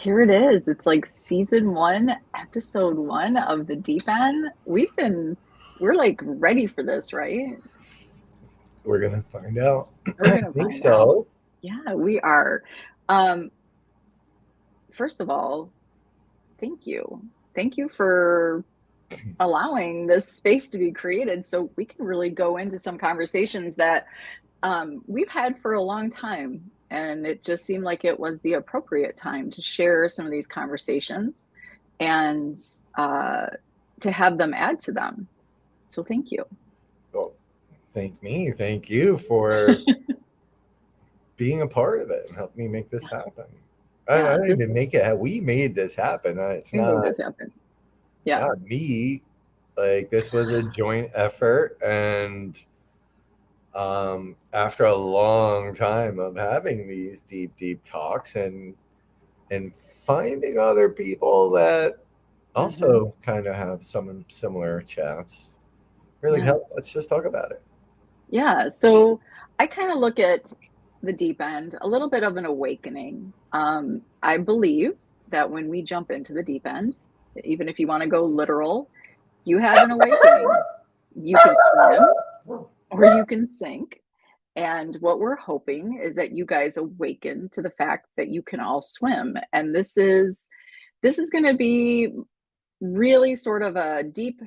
Here it is. It's like season one, episode one of the deep end. We're like ready for this, right? We're gonna find out. We're I gonna think find out. so. Yeah, we are. Um, First of all, thank you. Thank you for allowing this space to be created so we can really go into some conversations that we've had for a long time. And it just seemed like it was the appropriate time to share some of these conversations and uh, to have them add to them. So thank you. Well, thank you for being a part of it and helping me make this happen. I Yeah, didn't this even make it. We made this happen. It's we made not this happen. Yeah. me. Like this was a joint effort, and after a long time of having these deep talks and finding other people that Hmm. also kind of have some similar chats, we're like, Yeah. hell, let's just talk about it. Yeah. So I kind of look at the deep end, a little bit of an awakening. I believe that when we jump into the deep end, even if you want to go literal, you have an awakening. You can swim or you can sink. And what we're hoping is that you guys awaken to the fact that you can all swim. And this is going to be really sort of a deep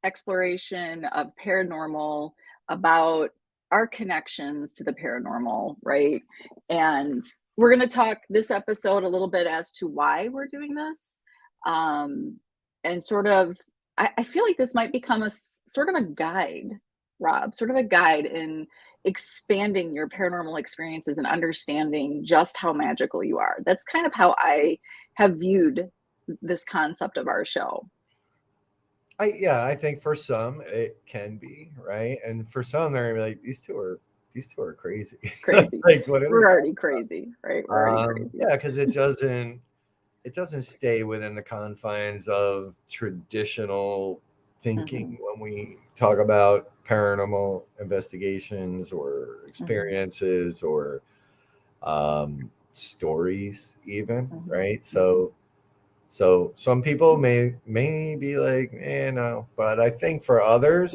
exploration of paranormal, about our connections to the paranormal, right? And we're going to talk this episode a little bit as to why we're doing this. Um, and sort of, I feel like this might become sort of a guide, Rob, sort of a guide in expanding your paranormal experiences and understanding just how magical you are. That's kind of how I have viewed this concept of our show. I think for some it can be right, and for some they're gonna be like these two are crazy. Crazy. Like what are they We're talking already crazy, right? We're already about? crazy. Yeah, because it doesn't stay within the confines of traditional Hmm. thinking when we talk about paranormal investigations or Hmm. experiences or stories even, Hmm. right? Hmm. So some people may be like, no, but I think for others,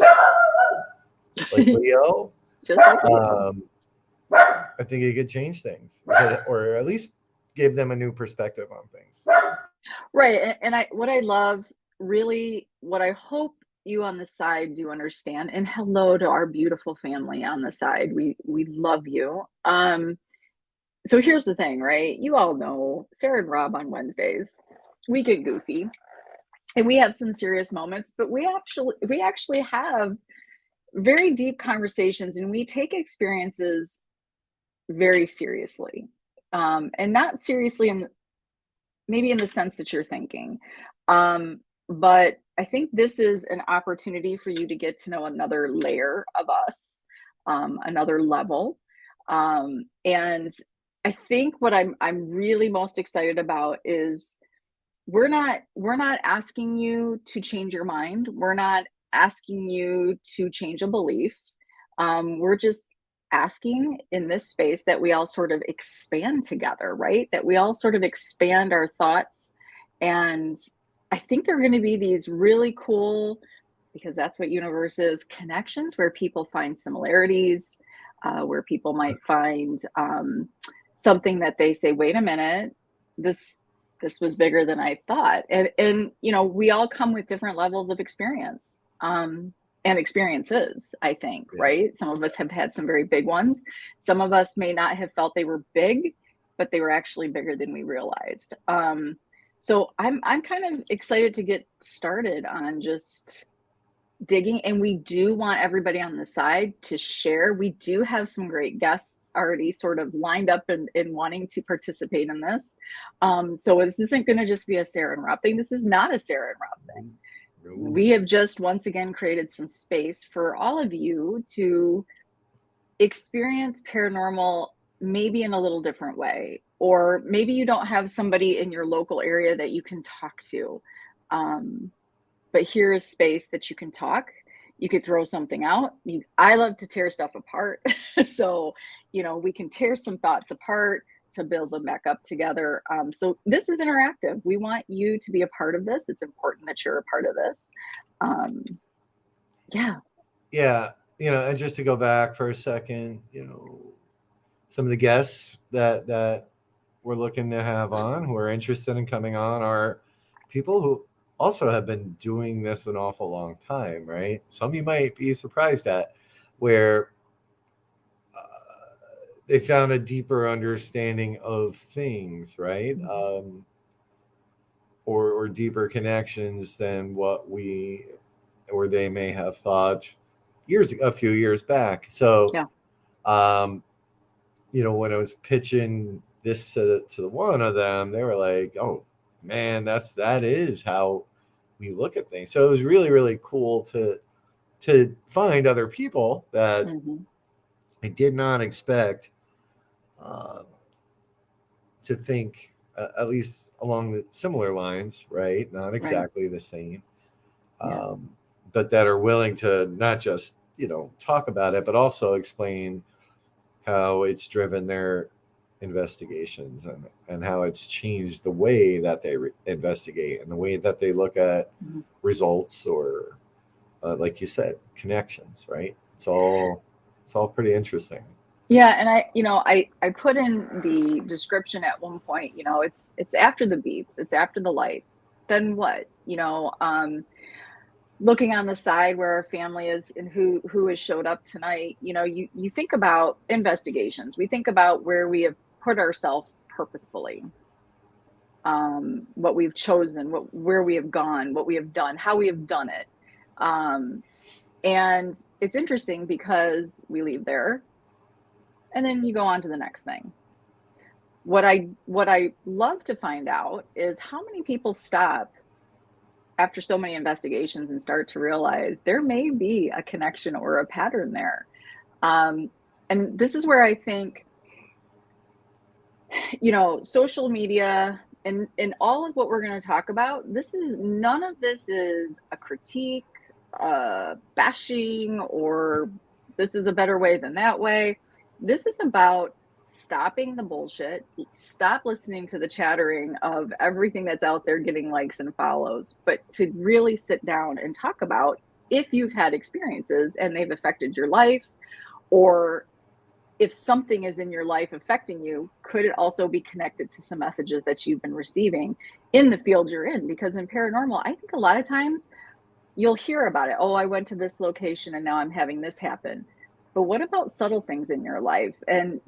like Leo, Just like Leo. um, I think it could change things, or at least give them a new perspective on things. Right. And I what I love, really what I hope you on the side do understand, and hello to our beautiful family on the side. We love you. So here's the thing, right? You all know Sarah and Rob on Wednesdays. We get goofy and we have some serious moments, but we actually have very deep conversations and we take experiences very seriously. And not seriously in maybe in the sense that you're thinking. But I think this is an opportunity for you to get to know another layer of us, another level. And I think what I'm really most excited about is we're not asking you to change your mind. We're not asking you to change a belief. We're just asking in this space that we all sort of expand together, right? That we all sort of expand our thoughts. And I think there are going to be these really cool, because that's what universe is, connections where people find similarities, where people might find something that they say, wait a minute, this this was bigger than I thought. And we all come with different levels of experience. And experiences, I think, Yeah. right? Some of us have had some very big ones. Some of us may not have felt they were big, but they were actually bigger than we realized. So I'm kind of excited to get started on just digging, and we do want everybody on the side to share. We do have some great guests already sort of lined up and wanting to participate in this. So this isn't going to just be a Sarah and Rob thing. This is not a Sarah and Rob thing. No. We have just once again created some space for all of you to experience paranormal maybe in a little different way, or maybe you don't have somebody in your local area that you can talk to. Um, but here is space that you can talk. You could throw something out. I love to tear stuff apart. So we can tear some thoughts apart. to build them back up together. So this is interactive. We want you to be a part of this. It's important that you're a part of this. Um, yeah. Yeah, and just to go back for a second, some of the guests that we're looking to have on who are interested in coming on are people who also have been doing this an awful long time, right? Some you might be surprised at, where they found a deeper understanding of things, right? Or deeper connections than what we or they may have thought a few years back. So, Yeah. um, when I was pitching this to the one of them, they were like, "Oh man, that is how we look at things." So it was really really cool to find other people that Hmm. I did not expect uh, to think at least along the similar lines, right? Not Right. exactly the same, Yeah. um, but that are willing to not just talk about it, but also explain how it's driven their investigations and how it's changed the way that they investigate and the way that they look at Mhm. results or like you said, connections, right? It's all pretty interesting. Yeah, and I put in the description at one point, it's after the beeps, it's after the lights. Then what? Looking on the side where our family is and who has showed up tonight, you think about investigations. We think about where we have put ourselves purposefully, what we've chosen, where we have gone, what we have done, how we have done it. Um, and it's interesting because we leave there and then you go on to the next thing. What I love to find out is how many people stop after so many investigations and start to realize there may be a connection or a pattern there. Um, and this is where I think, social media and all of what we're going to talk about, none of this is a critique, bashing, or this is a better way than that way. This is about stopping the bullshit. Stop listening to the chattering of everything that's out there getting likes and follows, but to really sit down and talk about if you've had experiences and they've affected your life, or if something is in your life affecting you, could it also be connected to some messages that you've been receiving in the field you're in? Because in paranormal, I think a lot of times you'll hear about it. Oh, I went to this location and now I'm having this happen. But what about subtle things in your life? And,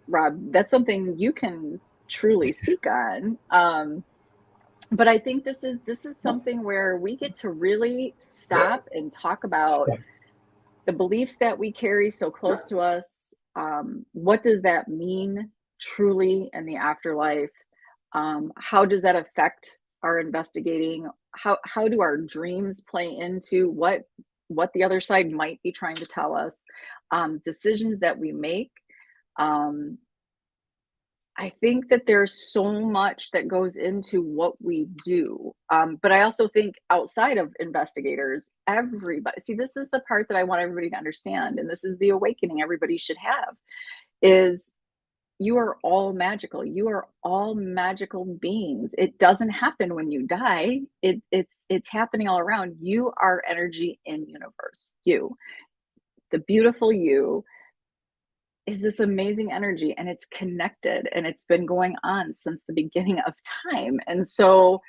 Rob, that's something you can truly speak on. But I think this is something where we get to really stop and talk about the beliefs that we carry so close to us. What does that mean truly in the afterlife? How does that affect our investigating? How do our dreams play into what the other side might be trying to tell us? Decisions that we make. Um, I think that there's so much that goes into what we do. But I also think outside of investigators, everybody, see, this is the part that I want everybody to understand. And this is the awakening everybody should have is you are all magical. You are all magical beings. It doesn't happen when you die. It's happening all around. You are energy in universe. You, the beautiful you, is this amazing energy and it's connected and it's been going on since the beginning of time. And so,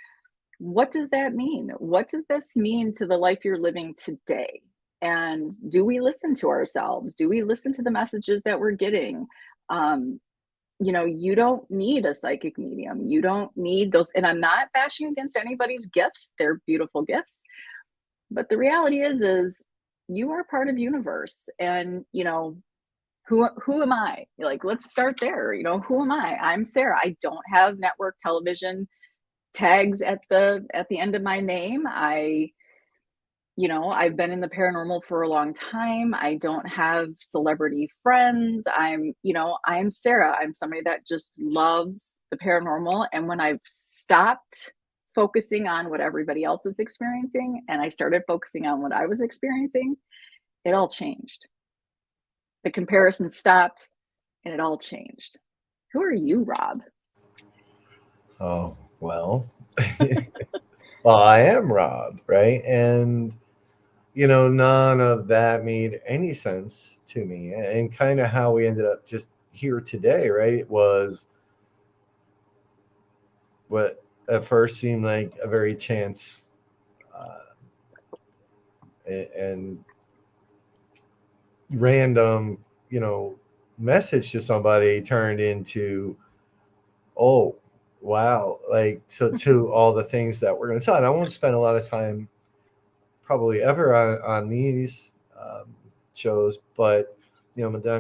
what does that mean? What does this mean to the life you're living today? And do we listen to ourselves? Do we listen to the messages that we're getting? Um, you don't need a psychic medium. You don't need those. And I'm not bashing against anybody's gifts. They're beautiful gifts. But the reality is you are part of universe. And, who am I? Like, let's start there. Who am I? I'm Sara. I don't have network television tags at the end of my name. I've been in the paranormal for a long time. I don't have celebrity friends. I'm Sara. I'm somebody that just loves the paranormal. And when I've stopped focusing on what everybody else was experiencing and I started focusing on what I was experiencing, it all changed. The comparison stopped and it all changed. Who are you, Rob? Oh, well, well, I am Rob, right? And, none of that made any sense to me. And kind of how we ended up just here today, right? Was what at first seemed like a very chance and random, you know, message to somebody turned into, oh, wow, like to all the things that we're going to tell. And I won't spend a lot of time probably ever on these shows, but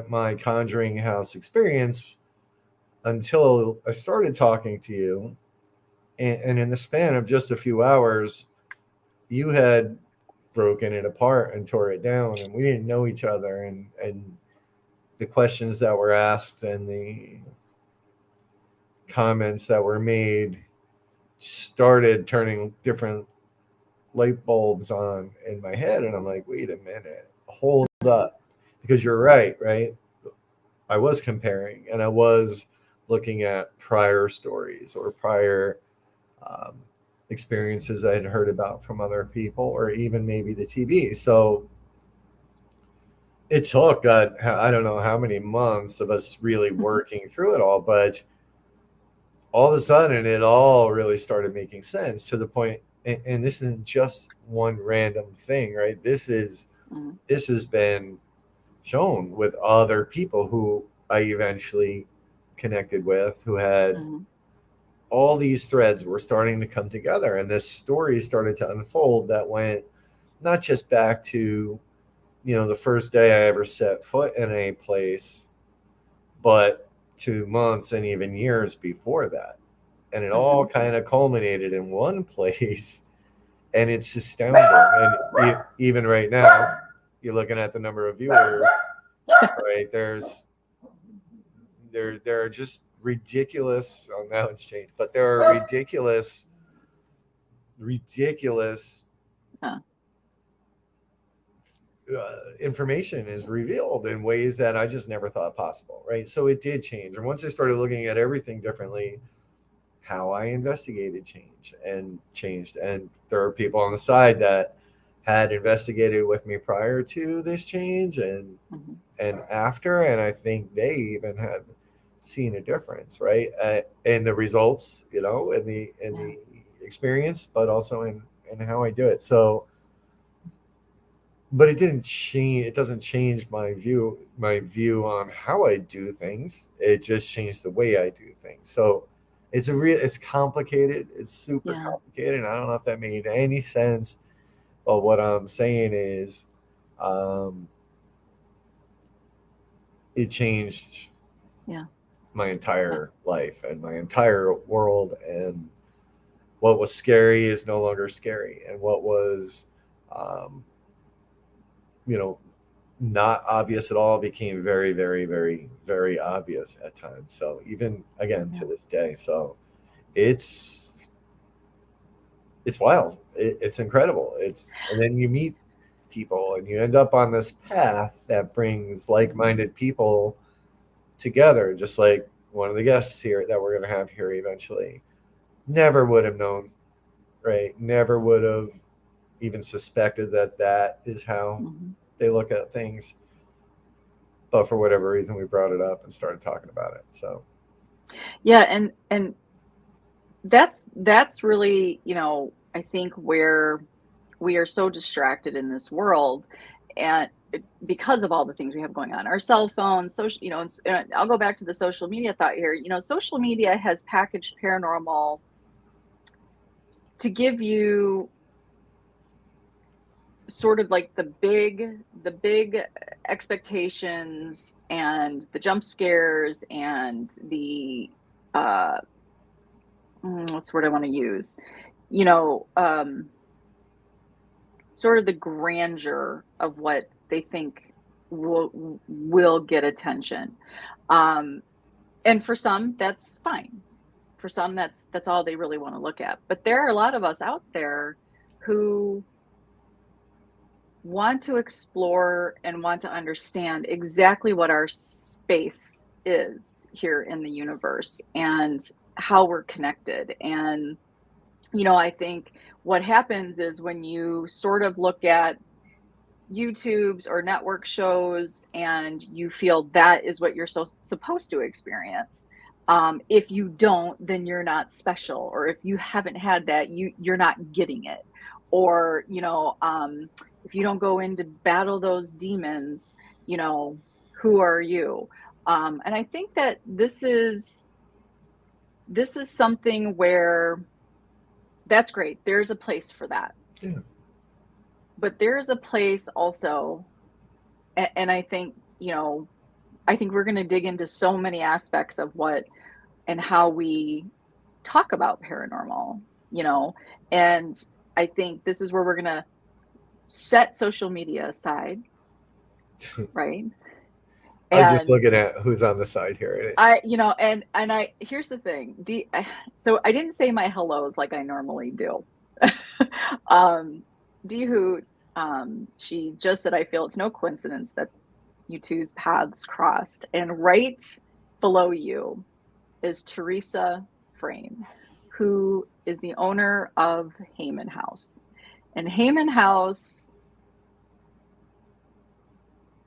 my Conjuring House experience until I started talking to you, and in the span of just a few hours, you had broken it apart and tore it down, and we didn't know each other, and the questions that were asked and the comments that were made started turning different light bulbs on in my head, and I'm like, wait a minute, hold Mm-hmm. up, because you're right. I was comparing, and I was looking at prior stories or prior um, experiences I had heard about from other people, or even maybe the TV. So it took, I don't know how many months of us really Mm-hmm. working through it all, but all of a sudden it all really started making sense to the point, and this isn't just one random thing, right? This has been shown with other people who I eventually connected with, who had Mm-hmm. all these threads were starting to come together, and this story started to unfold that went not just back to the first day I ever set foot in a place, but to months and even years before that. And it all Mm-hmm. kind of culminated in one place. And it's astounding. And even right now, you're looking at the number of viewers, right? There are just ridiculous. Oh, now it's changed, but there are ridiculous Huh. information is revealed in ways that I just never thought possible, right? So it did change. And once I started looking at everything differently, how I investigated changed. And there are people on the side that had investigated with me prior to this change Mm-hmm. and after, and I think they even have seen a difference, right? In the results, in Yeah. the experience, but also in how I do it. So, but it didn't change. It doesn't change my view on how I do things. It just changed the way I do things. So it's complicated. It's super Yeah. complicated. And I don't know if that made any sense, but what I'm saying is, um, it changed Yeah. my Yeah. entire life and my entire world. And what was scary is no longer scary, and what was, um, you know, not obvious at all became very, very, very, very obvious at times. So even again to Yeah. this day, so it's it's wild. It's incredible. And then you meet people, and you end up on this path that brings like-minded people together, just like one of the guests here that we're going to have here eventually. Never would have known, right? Never would have even suspected that that is how Mm-hmm. they look at things. But for whatever reason, we brought it up and started talking about it. So Yeah. And that's really, I think where we are so distracted in this world, and because of all the things we have going on, our cell phones, social, I'll go back to the social media thought here. Social media has packaged paranormal to give you sort of like the big expectations and the jump scares and the uh what's the word I want to use, you know um sort of the grandeur of what they think will get attention. um and for some that's fine. For some that's all they really want to look at, but there are a lot of us out there who want to explore and want to understand exactly what our space is here in the universe and how we're connected. And, I think what happens is when you sort of look at YouTubes or network shows and you feel that is what you're supposed to experience. If you don't, then you're not special, or if you haven't had that, you're not getting it. Or, if you don't go in to battle those demons, you know, who are you? And I think that this is something where that's great. There's a place for that. Yeah. But there's a place also, and I think we're going to dig into so many aspects of what and how we talk about paranormal, you know, and I think this is where we're going to set social media aside, right? I'm just And looking at who's on the side here. and I here's the thing. So I didn't say my hellos like I normally do. um, D Hoot, she just said, I feel it's no coincidence that you two's paths crossed. And right below you is Teresa Frame, who is the owner of Heyman House. And Heyman House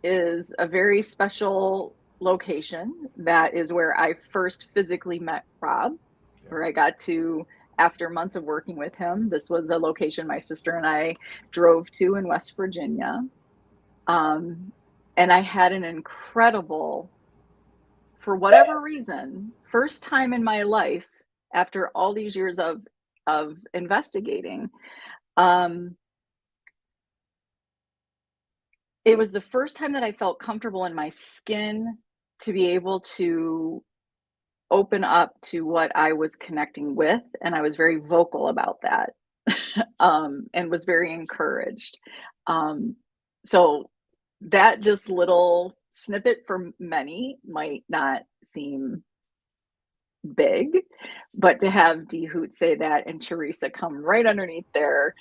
is a very special location. That is where I first physically met Rob, where I got to, after months of working with him, this was a location my sister and I drove to in West Virginia. Um, and I had an incredible, for whatever reason, first time in my life after all these years of investigating. Um, it was the first time that I felt comfortable in my skin to be able to open up to what I was connecting with, and I was very vocal about that, and was very encouraged. Um, so that just little snippet for many might not seem big, but to have D Hoot say that and Teresa come right underneath there,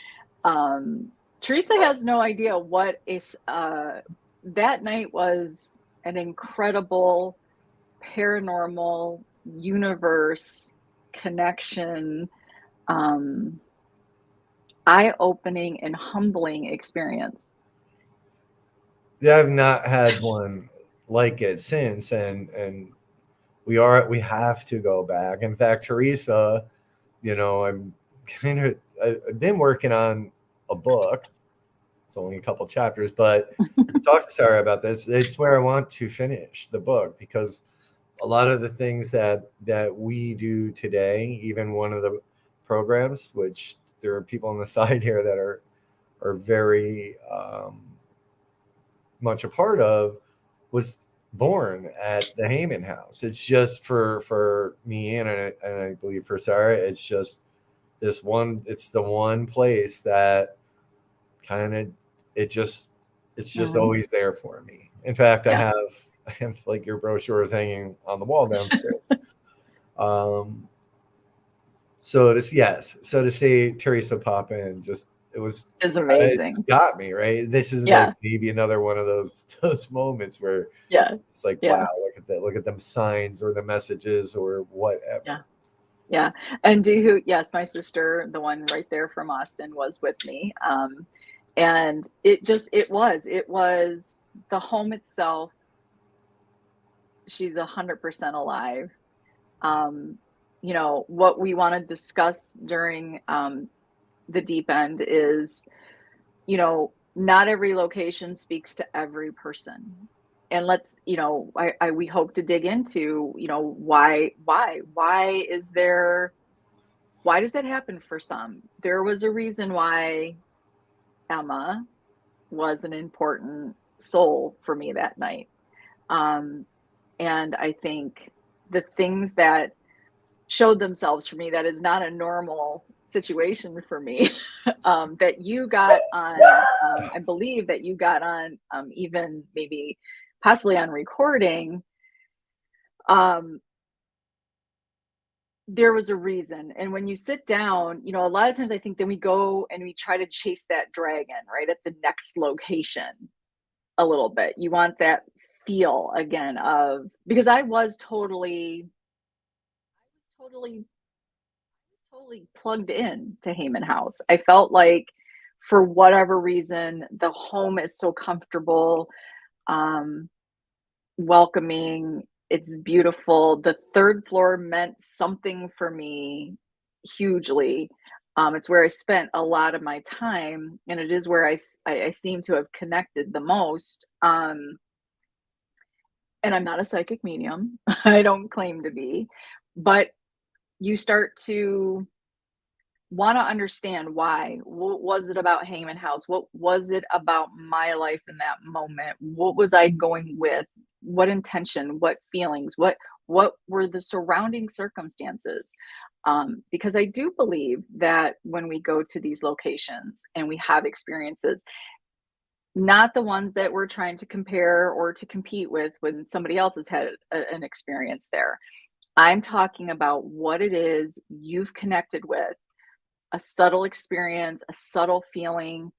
Teresa has no idea what is that night was an incredible paranormal universe connection, um, eye-opening and humbling experience. Yeah, I've not had one like it since, and we have to go back. In fact, Teresa, I'm I've been working on a book. It's only a couple chapters, but I've talked to Sarah about this. It's where I want to finish the book because a lot of the things that we do today, even one of the programs, which there are people on the side here that are very much a part of, was born at the Heyman House. It's just for me and I believe for Sarah, it's just this one. It's the one place that kind of it just it's just Mhm. always there for me. In fact, I Yeah. have I have like your brochures hanging on the wall downstairs. Um, so to say Teresa pop in, just Is it amazing. just got me right. This is like Yeah. maybe another one of those moments where Yeah. it's like, wow, Yeah. look at that, look at them signs or the messages or Yeah. whatever. Yeah. And D Hoot, yes, my sister, the one right there from Austin, was with me. And it was the home itself. She's 100% alive. Um, what we want to discuss during the deep end is, not every location speaks to every person. And let's, we hope to dig into, why does that happen for some? There was a reason why Emma was an important soul for me that night. Um, and I think the things that showed themselves for me, that is not a normal situation for me. That you got on, I believe that you got on, even maybe possibly on recording. um, there was a reason. And when you sit down, a lot of times I think then we go and we try to chase that dragon right at the next location a little bit. You want that feel again of, because I was totally plugged in to Heyman House. I felt like for whatever reason, the home is so comfortable, um, welcoming. It's beautiful. The third floor meant something for me hugely. It's where I spent a lot of my time, and it is where I seem to have connected the most. And I'm not a psychic medium. I don't claim to be, but you start to want to understand why. What was it about Hangman House? What was it about my life in that moment? What was I going with? What intention? What feelings? What were the surrounding circumstances? Because I do believe that when we go to these locations and we have experiences, not the ones that we're trying to compare or to compete with when somebody else has had an experience there. I'm talking about what it is you've connected with, a subtle experience, a subtle feeling,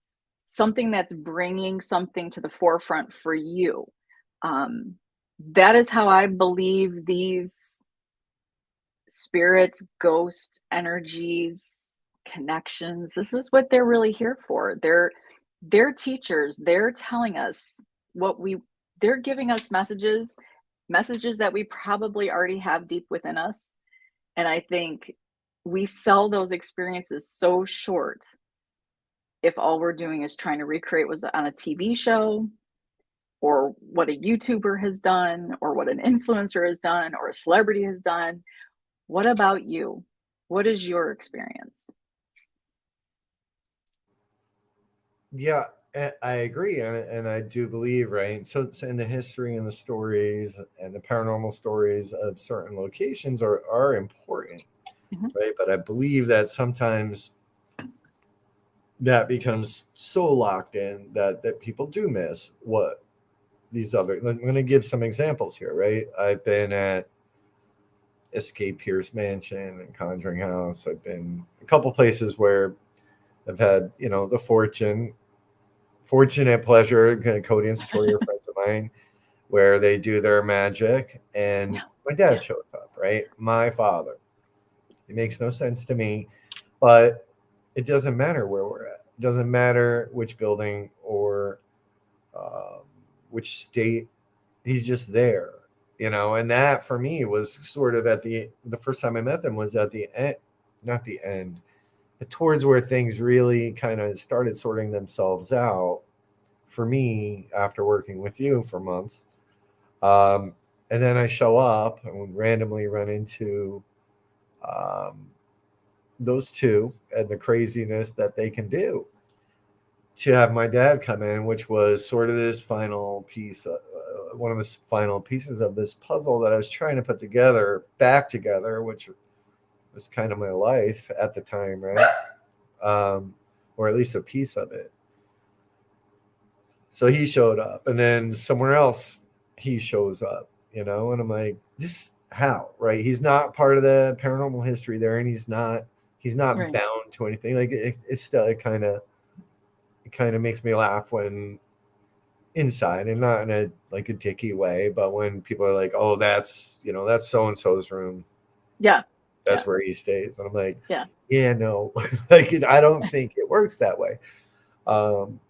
something that's bringing something to the forefront for you. Um, that is how I believe these spirits, ghosts, energies, connections. This is what they're really here for. They're teachers. They're telling us what we they're giving us messages that we probably already have deep within us. And I think we sell those experiences so short if all we're doing is trying to recreate was on a TV show, or what a YouTuber has done, or what an influencer has done, or a celebrity has done. What about you? What is your experience? Yeah, I agree, and I do believe, right. So in the history and the stories and the paranormal stories of certain locations are important, Mhm. right. But I believe that sometimes that becomes so locked in that people do miss what these other. I'm going to give some examples here, right. I've been at Escape Pierce Mansion and Conjuring House. I've been a couple places where I've had, the fortunate pleasure, Cody and Story are friends of mine, where they do their magic, and Yeah, my yeah, dad shows up, right? My father. It makes no sense to me, but it doesn't matter where we're at. It doesn't matter which building or um, which state. He's just there, and that for me was sort of at the first time I met them was at the end, not the end, but towards where things really kind of started sorting themselves out for me after working with you for months. Um, and then I show up and randomly run into um, those two and the craziness that they can do. To have my dad come in, which was sort of this final piece, one of his final pieces of this puzzle that I was trying to put together, back together, which was kind of my life at the time, right? Or at least a piece of it. So he showed up, and then somewhere else he shows up, and I'm like, this how, right? He's not part of the paranormal history there, and he's not right. bound to anything. Like it's still it kind of makes me laugh when inside, and not in a like a dicky way, but when people are like, oh, that's so and so's room, Yeah, that's yeah, where he stays, and I'm like, yeah. yeah, no, like I don't think it works that way. Um,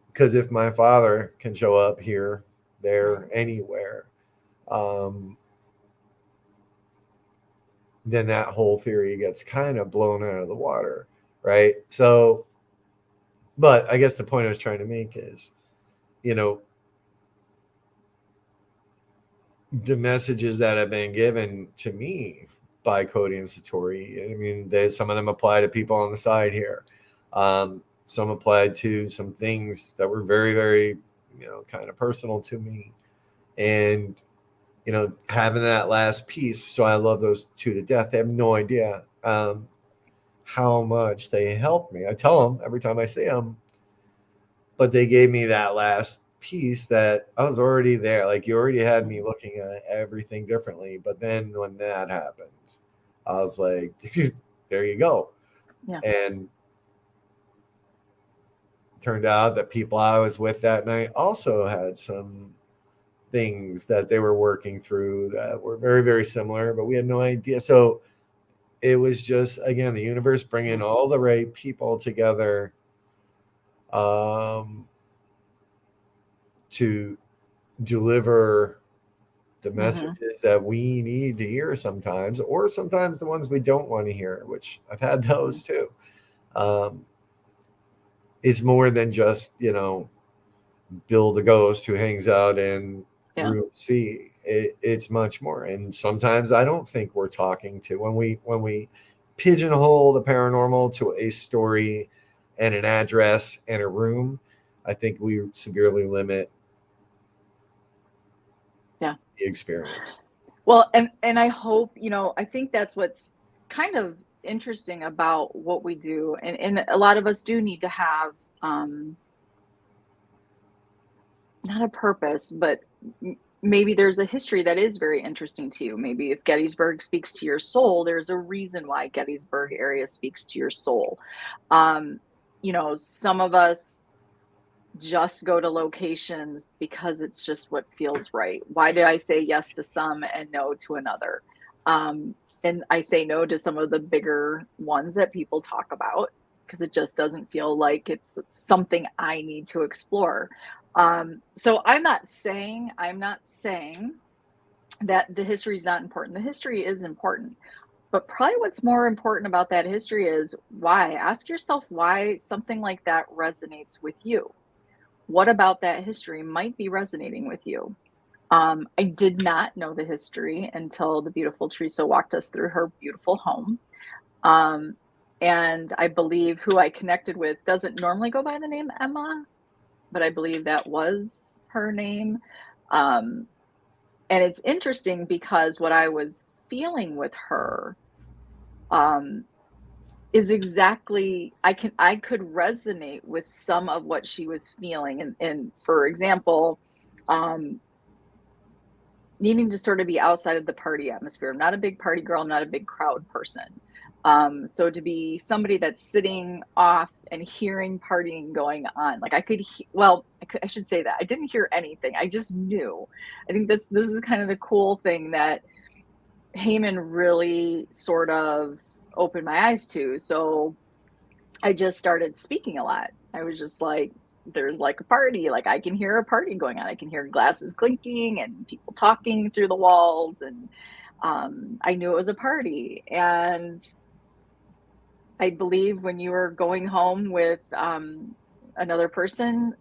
because if my father can show up here, there, anywhere, um, then that whole theory gets kind of blown out of the water, right? So, but I guess the point I was trying to make is, you know, the messages that have been given to me by Cody and Satori. I mean, some of them apply to people on the side here. Some applied to some things that were very, very, kind of personal to me, and having that last piece. So I love those two to death. They have no idea how much they helped me. I tell them every time I see them, but they gave me that last piece that I was already there. Like you already had me looking at everything differently. But then when that happened, I was like, there you go. Yeah. And it turned out that people I was with that night also had some things that they were working through that were very, very similar, but we had no idea. So it was just, again, the universe bringing Yeah. all the right people together, um, to deliver the Hmm. messages that we need to hear sometimes, or sometimes the ones we don't want to hear, which I've had those too. Um, it's more than just, Bill the ghost who hangs out in Yeah. room C. It's much more. And sometimes I don't think we're talking to, when we pigeonhole the paranormal to a story and an address and a room, I think we severely limit Yeah. the experience. Well, and I hope, I think that's what's kind of interesting about what we do. And a lot of us do need to have um not a purpose, but maybe there's a history that is very interesting to you. Maybe if Gettysburg speaks to your soul, there's a reason why Gettysburg area speaks to your soul. Um, some of us just go to locations because it's just what feels right. Why do I say yes to some and no to another? Um, and I say no to some of the bigger ones that people talk about because it just doesn't feel like it's something I need to explore. So I'm not saying that the history is not important. The history is important, but probably what's more important about that history is why. Ask yourself why something like that resonates with you. What about that history might be resonating with you? I did not know the history until the beautiful Teresa walked us through her beautiful home. Um, and I believe who I connected with doesn't normally go by the name Emma, but I believe that was her name. Um, and it's interesting because what I was feeling with her um, is exactly I could resonate with some of what she was feeling. And for example, um, needing to sort of be outside of the party atmosphere. I'm not a big party girl, I'm not a big crowd person. So to be somebody that's sitting off and hearing partying going on, like I should say that I didn't hear anything. I just knew. I think this is kind of the cool thing that Heyman really sort of opened my eyes to. So I just started speaking a lot. I was just like, there's like a party. Like I can hear a party going on. I can hear glasses clinking and people talking through the walls. And I knew it was a party. And I believe when you were going home with another person,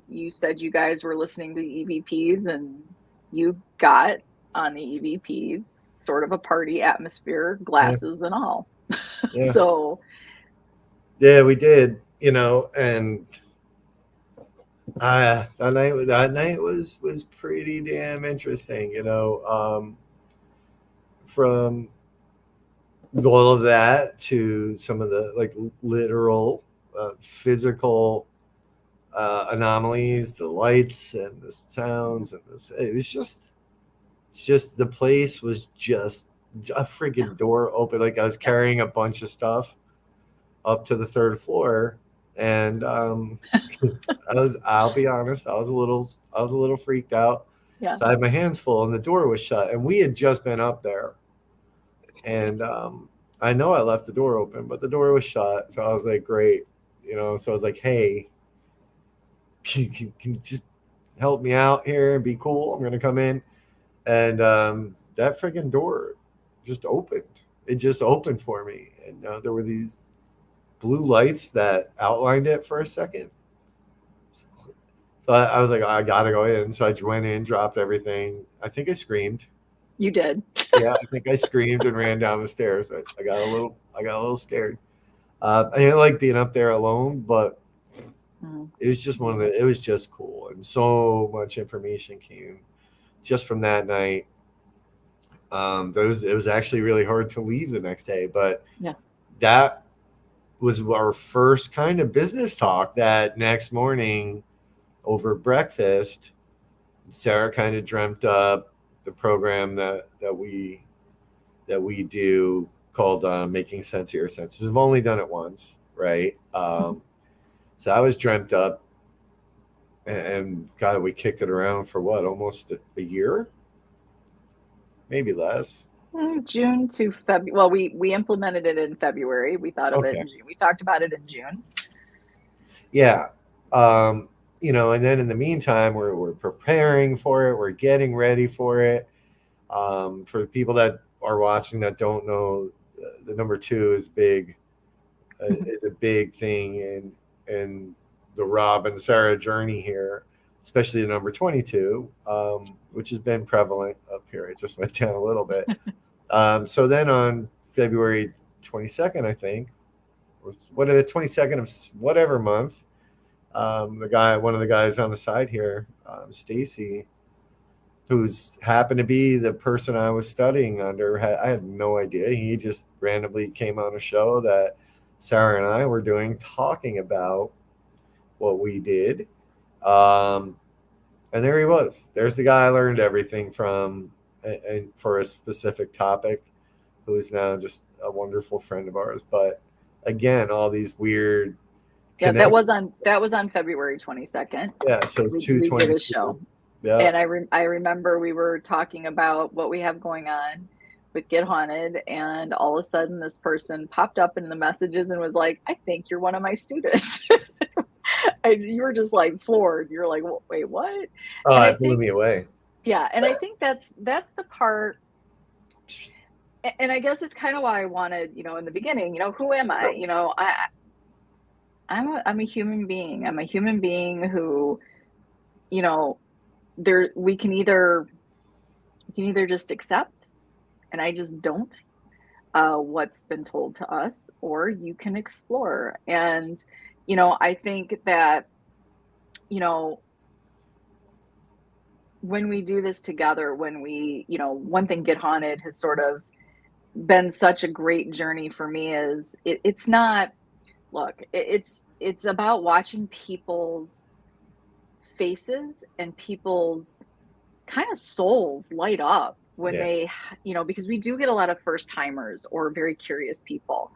you said you guys were listening to EVPs and you got on the EVPs, sort of a party atmosphere, Yeah, glasses and all. yeah, So, yeah. We did, and that night was pretty damn interesting. From all of that to some of the like literal, physical, anomalies, the lights and the sounds and this. It's just the place was just a yeah, freaking door open. Like I was yeah, carrying a bunch of stuff up to the third floor, and I'll be honest, I was a little freaked out. yeah. So I had my hands full, and the door was shut, and we had just been up there, and I know I left the door open, but the door was shut. So I was like, great, So I was like, hey, can you just help me out here and be cool? I'm gonna come in, and that freaking door just opened. It just opened for me, and there were these blue lights that outlined it for a second. So I was like, I gotta go in. So I went in, dropped everything. I think I screamed. You did. Yeah, I think I screamed and ran down the stairs. I got a little scared. I didn't like being up there alone, but Mhm. it was just it was just cool, and so much information came just from that night. It was actually really hard to leave the next day, but Yeah. that was our first kind of business talk. That next morning over breakfast, Sarah kind of dreamt up the program that we do called, Making Sense of Your Senses. We've only done it once, right? Mhm. So I was dreamt up, and God, we kicked it around for what, almost a year, maybe less. June to February. Well, we implemented it in February. We thought of it Okay. in June. We talked about it in June. Yeah. Um, and then in the meantime, we're preparing for it. We're getting ready for it. For the people that are watching that don't know, the number two is big, is a big thing in the Rob and Sarah journey here, especially the number 22, which has been prevalent up here. It just went down a little bit. So then on February 22nd, I think, or what, the 22nd of whatever month, one of the guys on the side here, Stacy, who's happened to be the person I was studying under. I had no idea. He just randomly came on a show that Sarah and I were doing, talking about what we did. Um, and there he was. There's the guy I learned everything from, and for a specific topic, who is now just a wonderful friend of ours. But again, all these weird Yeah, connections. that was on February 22nd. Yeah, so We did a 222. show. Yeah. And I remember we were talking about what we have going on with Get Haunted, and all of a sudden this person popped up in the messages and was like, "I think you're one of my students." You were just like floored. You're like, "Wait, what?" Oh, And I it blew think, me away. yeah, and I think that's the part. And I guess it's kind of why I wanted, in the beginning, who am I? I'm a human being. I'm a human being who, you know, there we can either just accept, and I just don't, what's been told to us, or you can explore. And, I think that, you know, when we do this together, one thing Get Haunted has sort of been such a great journey for me is it's not, look, it's about watching people's faces and people's kind of souls light up when Yeah. because we do get a lot of first timers or very curious people.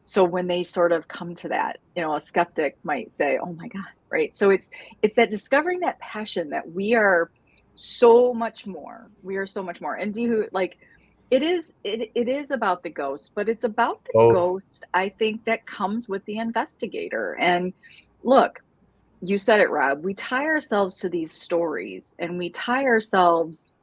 So when they sort of come to that, a skeptic might say, "Oh my God," right? So it's that discovering that passion that we are so much more. We are so much more. And Dihu, like, it is about the ghost, but it's about the Both. ghost, I think, that comes with the investigator. And look, you said it, Rob. We tie ourselves to these stories, and we tie ourselves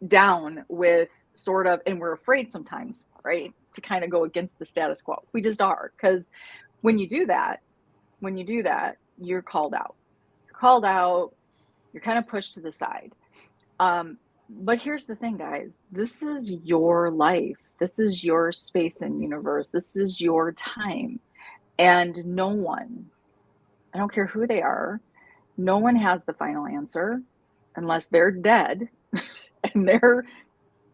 down with sort of, and we're afraid sometimes, right, to kind of go against the status quo. We just are, because when you do that, you're called out. You're called out. You're kind of pushed to the side. But here's the thing, guys. This is your life. This is your space and universe. This is your time, and no one, I don't care who they are, no one has the final answer unless they're dead and they're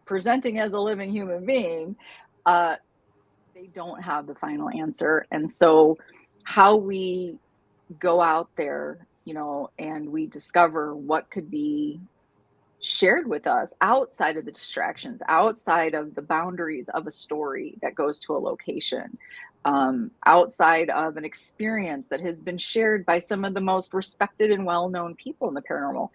presenting as a living human being. Uh, they don't have the final answer. And so, how we go out there, and we discover what could be shared with us outside of the distractions, outside of the boundaries of a story that goes to a location, outside of an experience that has been shared by some of the most respected and well known people in the paranormal.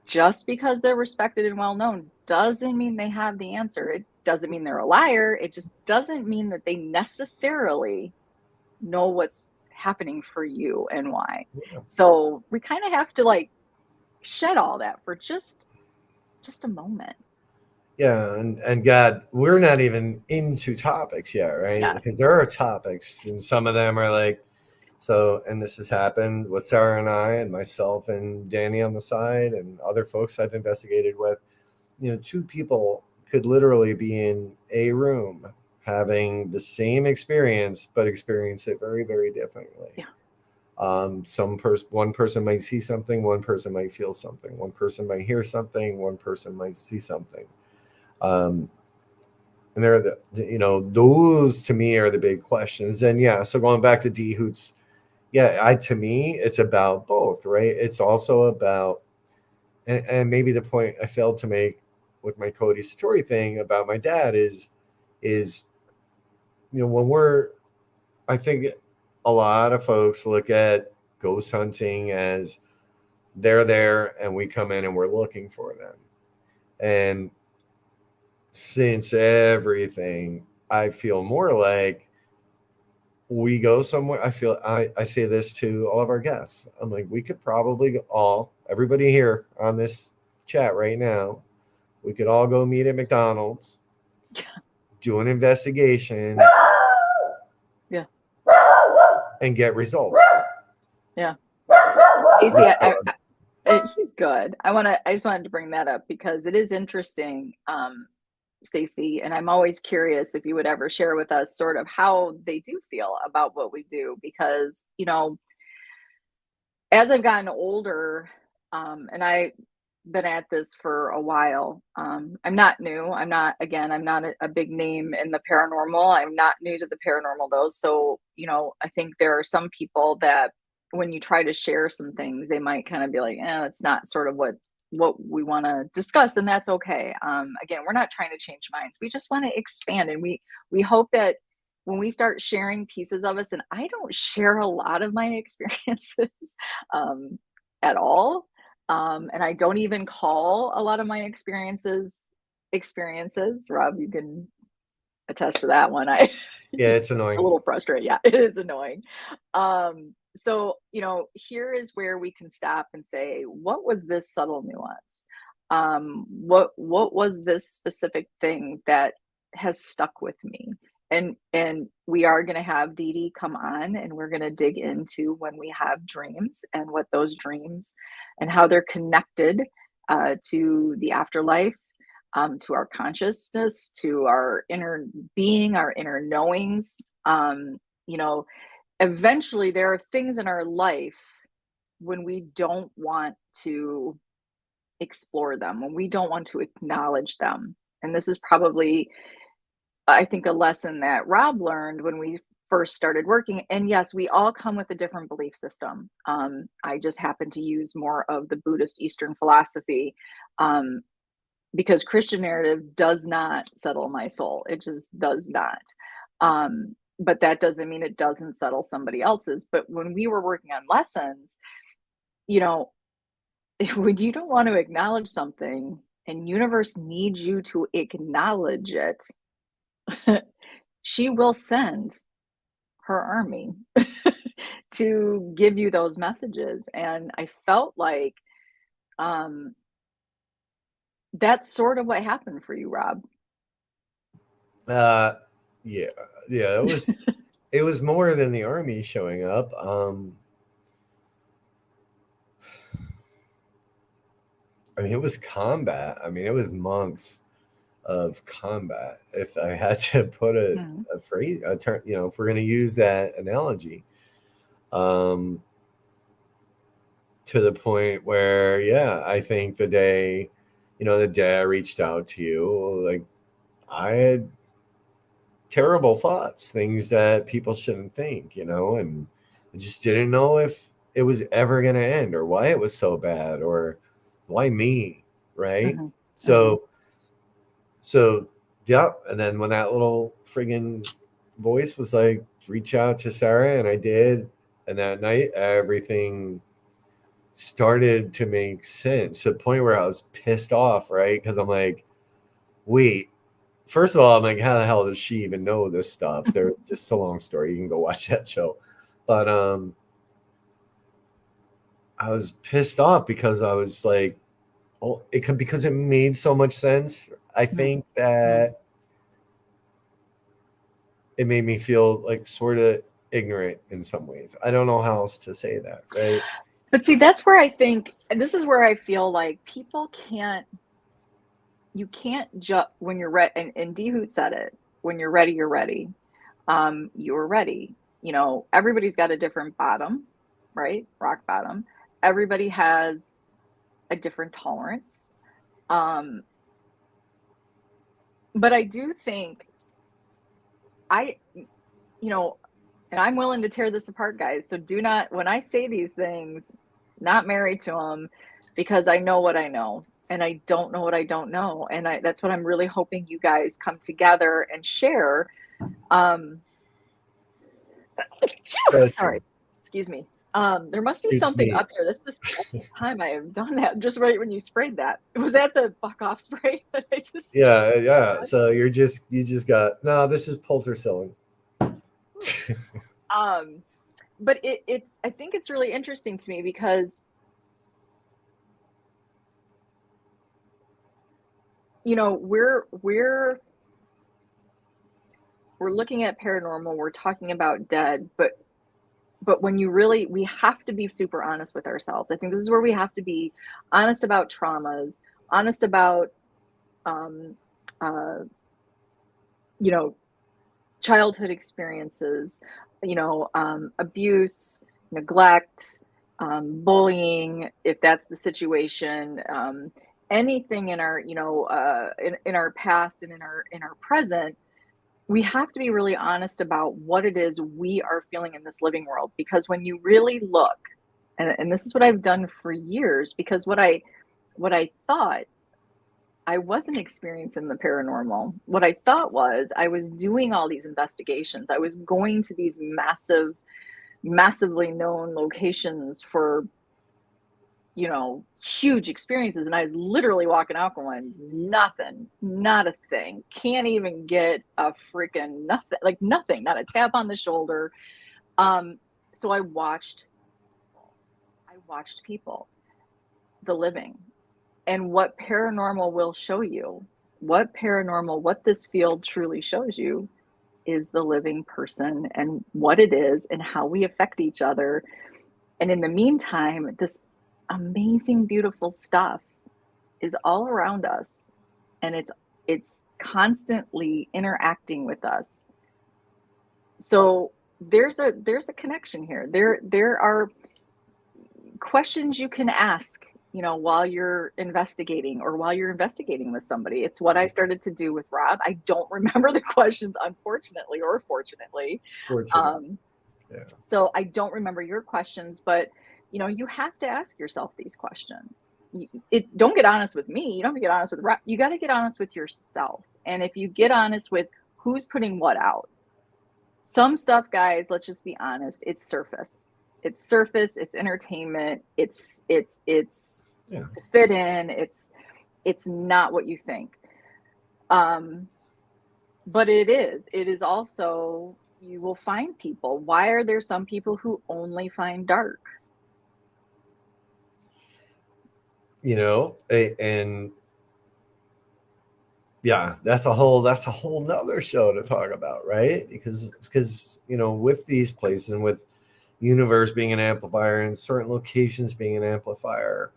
Just because they're respected and well known doesn't mean they have the answer. It doesn't mean they're a liar. It just doesn't mean that they necessarily know what's happening for you and why. Yeah. So we kind of have to like shed all that for just a moment. Yeah, and God, we're not even into topics yet, right? Yes. Because there are topics, and some of them are like, so, and this has happened with Sarah and I, and myself and Danny on the side, and other folks I've investigated with. Two people could literally be in a room having the same experience, but experience it very, very differently. Yeah. One person might see something, one person might feel something, one person might hear something, one person might see something. Um, and they're those to me are the big questions. And yeah, so going back to D Hoots, yeah, to me, it's about both, right? It's also about, and maybe the point I failed to make with my Cody story thing about my dad is, when I think a lot of folks look at ghost hunting as they're there and we come in and we're looking for them. And since everything, I feel more like we go somewhere. I say this to all of our guests. I'm like, we could probably everybody here on this chat right now, we could all go meet at McDonald's, do an investigation, Yeah. and get results. Yeah. Casey, he's good. I just wanted to bring that up because it is interesting, Stacy, and I'm always curious if you would ever share with us sort of how they do feel about what we do, because, as I've gotten older, and I've been at this for a while, I'm not new. I'm not a big name in the paranormal. I'm not new to the paranormal though. So, I think there are some people that when you try to share some things, they might kind of be like, it's not sort of what we want to discuss, and that's okay. Again, we're not trying to change minds. We just want to expand, and we hope that when we start sharing pieces of us, and I don't share a lot of my experiences at all. And I don't even call a lot of my experiences. Rob, you can attest to that one. Yeah, it's A annoying. little frustrated. Yeah, it is annoying. So, here is where we can stop and say, what was this subtle nuance? What was this specific thing that has stuck with me? And we are going to have Dee Dee come on, and we're going to dig into when we have dreams and what those dreams and how they're connected to the afterlife, to our consciousness, to our inner being, our inner knowings. You know, Eventually there are things in our life when we don't want to explore them, when we don't want to acknowledge them. And this is probably, I think, a lesson that Rob learned when we first started working. And yes, we all come with a different belief system. I just happen to use more of the Buddhist Eastern philosophy, because Christian narrative does not settle my soul. It just does not. But that doesn't mean it doesn't settle somebody else's. But when we were working on lessons, you know, when you don't want to acknowledge something and universe needs you to acknowledge it, she will send her army to give you those messages. And I felt like um, that's sort of what happened for you, Rob. Uh, yeah, yeah. It was more than the army showing up. I mean, it was combat. I mean, it was months of combat. If I had to put Mhm. a phrase, a term, if we're going to use that analogy, um, to the point where, yeah, I think the day I reached out to you, like I had terrible thoughts, things that people shouldn't think, and I just didn't know if it was ever going to end or why it was so bad or why me, right? Mhm. Mhm. So, so yeah, and then when that little friggin' voice was like, reach out to Sarah, and I did, and that night everything started to make sense to the point where I was pissed off, right? Because I'm like, wait, first of all, I'm like, how the hell does she even know this stuff? They're just a long story. You can go watch that show. But I was pissed off because I was like, oh, because it made so much sense. I Mhm. think Mhm. that it made me feel like sort of ignorant in some ways. I don't know how else to say that, right? But see, that's where I think, and this is where I feel like people can't, you can't just, when you're ready, and D Hoot said it, when you're ready, you're ready. You're ready. Everybody's got a different bottom, right? Rock bottom. Everybody has a different tolerance. Um, but I do think I, you know, and I'm willing to tear this apart, guys. So do not, when I say these things, not married to them, because I know what I know and I don't know what I don't know. And that's what I'm really hoping you guys come together and share. Um, That's sorry, excuse me. There must be Shoots something me. up here. This is the second time I have done that, just right when you sprayed that. Was that the fuck off spray that I just Yeah, yeah. So you just got no. This is Poltercilling. um, but it's I think it's really interesting to me because, you know, we're looking at paranormal, we're talking about dead, but when you really we have to be super honest with ourselves. I think this is where we have to be honest about traumas, honest about um uh you know, childhood experiences, abuse, neglect, bullying, if that's the situation, anything in our, in our past and in our present, we have to be really honest about what it is we are feeling in this living world. Because when you really look, and this is what I've done for years, because what I thought I wasn't experiencing the paranormal. What I thought was I was doing all these investigations. I was going to these massively known locations for, huge experiences. And I was literally walking out going, nothing, not a thing. Can't even get a freaking nothing, like nothing, not a tap on the shoulder. Um, so I watched people, the living, and what paranormal will show you, what this field truly shows you is the living person and what it is and how we affect each other. And in the meantime, this amazing, beautiful stuff is all around us, and it's constantly interacting with us. So there's a connection here. There are questions you can ask, while you're investigating or while you're investigating with somebody. It's what I started to do with Rob. I don't remember the questions, unfortunately or fortunately. Fortunate. Um, Yeah. so I don't remember your questions, but you have to ask yourself these questions. Don't get honest with me. You don't have to get honest with Rob. You got to get honest with yourself. And if you get honest with who's putting what out, some stuff, guys, let's just be honest, it's surface. It's surface, it's entertainment, it's Yeah. to fit in, it's not what you think. Um, but it is also, you will find people. Why are there some people who only find dark? And yeah, that's a whole nother show to talk about, right? Because with these places and with universe being an amplifier and certain locations being an amplifier,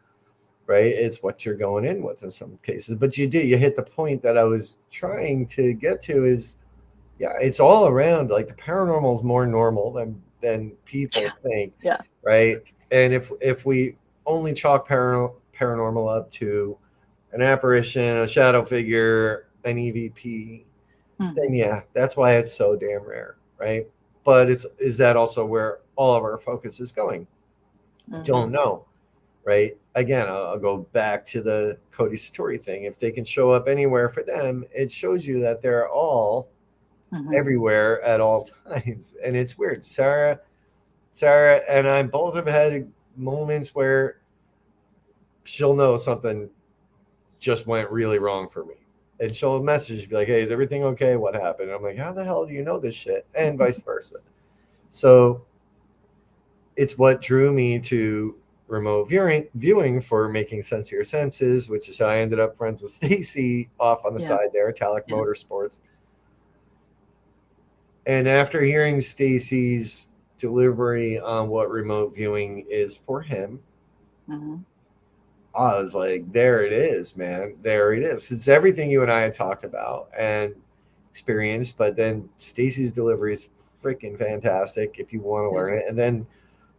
right? It's what you're going in with in some cases. But you hit the point that I was trying to get to is, yeah, it's all around. Like the paranormal is more normal than people think, Yeah. right? And if we only chalk paranormal up to an apparition, a shadow figure, an EVP, then Hmm. yeah, that's why it's so damn rare, right? But is that also where all of our focus is going? Don't Hmm. know, right? Again, I'll go back to the Cody Satori thing. If they can show up anywhere for them, it shows you that they're all Hmm. everywhere at all times. And it's weird. Sarah and I both have had moments where she'll know something just went really wrong for me. And she'll message be like, "Hey, is everything okay? What happened?" And I'm like, "How the hell do you know this shit?" And vice versa. So it's what drew me to remote viewing for making sense of your senses, which is how I ended up friends with Stacy off on the Yeah. side there, Italic Yeah. Motorsports. And after hearing Stacy's delivery on what remote viewing is for him, Hmm. I was like, there it is, man. There it is. It's everything you and I had talked about and experienced, but then Stacy's delivery is freaking fantastic if you want to Yeah. learn it. And then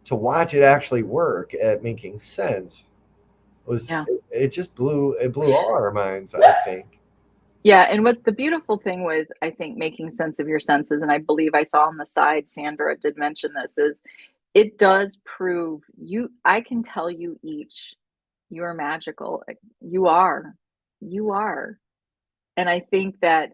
to watch it actually work at making sense was Yeah. it just blew all our minds, I think. Yeah, and what the beautiful thing with, I think, making sense of your senses, and I believe I saw on the side, Sandra did mention this, is it does prove I can tell you each, you are magical. You are. You are. And I think that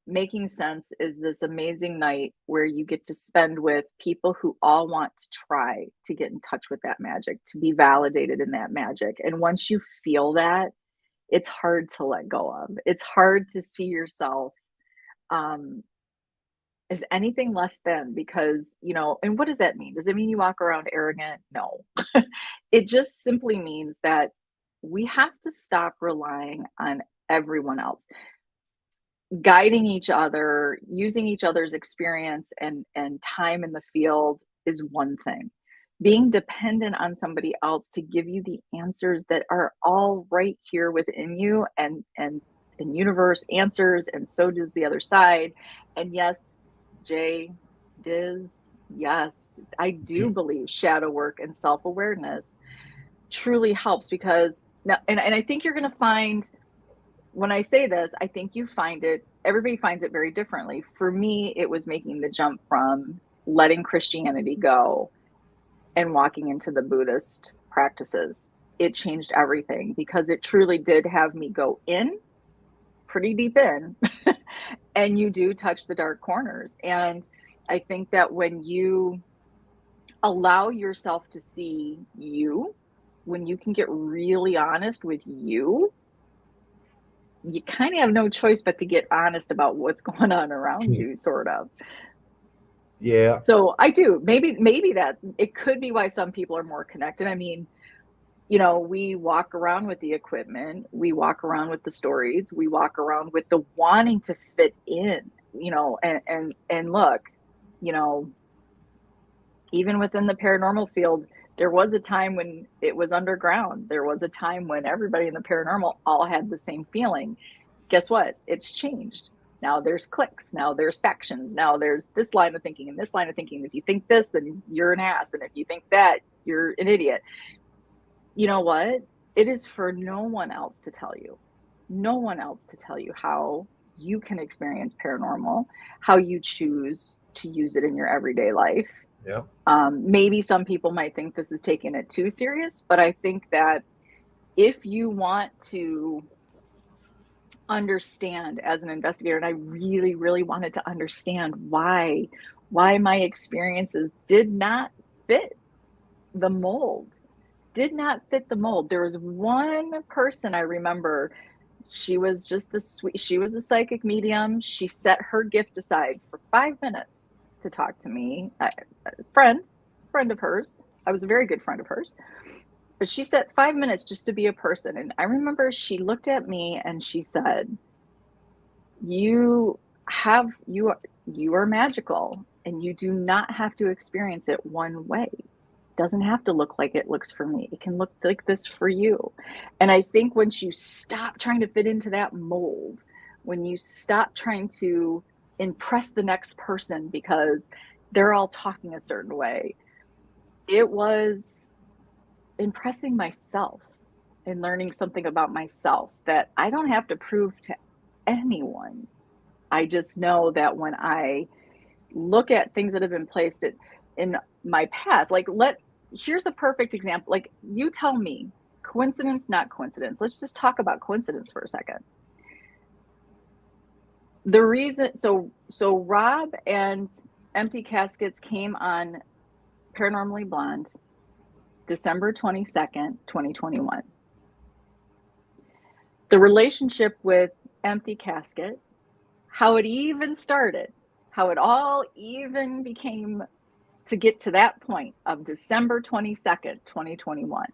Making Sense is this amazing night where you get to spend with people who all want to try to get in touch with that magic, to be validated in that magic. And once you feel that, it's hard to let go of. It's hard to see yourself um, as anything less than because, and what does that mean? Does it mean you walk around arrogant? No. It just simply means that we have to stop relying on everyone else. Guiding each other, using each other's experience and time in the field is one thing. Being dependent on somebody else to give you the answers that are all right here within you and universe answers, and so does the other side. And yes, Jay, Diz, yes, I do believe shadow work and self-awareness truly helps because now, and I think you're going to find when I say this, I think everybody finds it very differently. For me, it was making the jump from letting Christianity go and walking into the Buddhist practices. It changed everything because it truly did have me go in pretty deep in, and you do touch the dark corners. And I think that when you allow yourself to see you, when you can get really honest with you, you kind of have no choice but to get honest about what's going on around you, sort of. Yeah. So I do. Maybe that it could be why some people are more connected. I mean, we walk around with the equipment, we walk around with the stories, we walk around with the wanting to fit in, and look, you know, even within the paranormal field, there was a time when it was underground. There was a time when everybody in the paranormal all had the same feeling. Guess what? It's changed. Now there's cliques. Now there's factions. Now there's this line of thinking and this line of thinking. If you think this, then you're an ass. And if you think that, you're an idiot. You know what? It is for no one else to tell you. No one else to tell you how you can experience paranormal, how you choose to use it in your everyday life. Yeah. Maybe some people might think this is taking it too serious, but I think that if you want to understand as an investigator, and I really, really wanted to understand why my experiences did not fit the mold, did not fit the mold. There was one person I remember. She was just she was a psychic medium. She set her gift aside for 5 minutes to talk to me. A friend of hers. I was a very good friend of hers. But she set 5 minutes just to be a person. And I remember she looked at me and she said, you are magical, and you do not have to experience it one way. It doesn't have to look like it looks for me. It can look like this for you. And I think once you stop trying to fit into that mold, when you stop trying to impress the next person because they're all talking a certain way, it was impressing myself and learning something about myself that I don't have to prove to anyone. I just know that when I look at things that have been placed in my path, here's a perfect example. Like, you tell me, coincidence, not coincidence. Let's just talk about coincidence for a second. The reason, so Rob and Empty Caskets came on Paranormally Blonde December 22nd, 2021. The relationship with Empty Casket, how it even started, how it all even became to get to that point of December 22nd, 2021.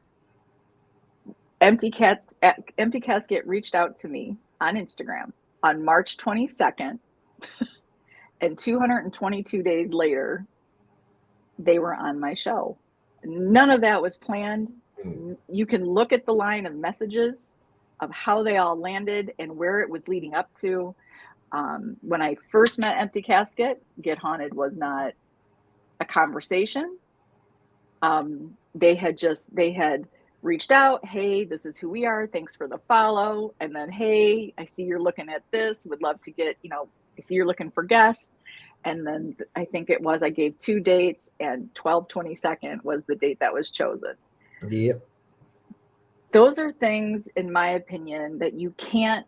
Empty Casket reached out to me on Instagram on March 22nd, and 222 days later, they were on my show. None of that was planned. You can look at the line of messages of how they all landed and where it was leading up to. When I first met Empty Casket, Get Haunted was not a conversation. They had reached out. Hey, this is who we are. Thanks for the follow. And then, hey, I see you're looking at this. Would love to get, I see you're looking for guests. And then I think I gave 2 dates, and 12/22 was the date that was chosen. Yep. Those are things, in my opinion, that you can't,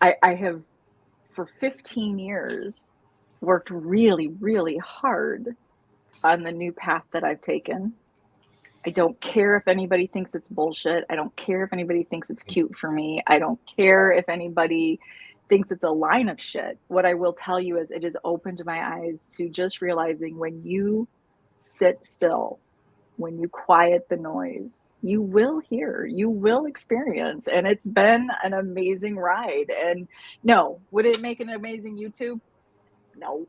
I have for 15 years worked really, really hard on the new path that I've taken. I don't care if anybody thinks it's bullshit. I don't care if anybody thinks it's cute for me. I don't care if anybody thinks it's a line of shit. What I will tell you is it has opened my eyes to just realizing when you sit still, when you quiet the noise, you will hear, you will experience. And it's been an amazing ride. And no, would it make an amazing YouTube? No,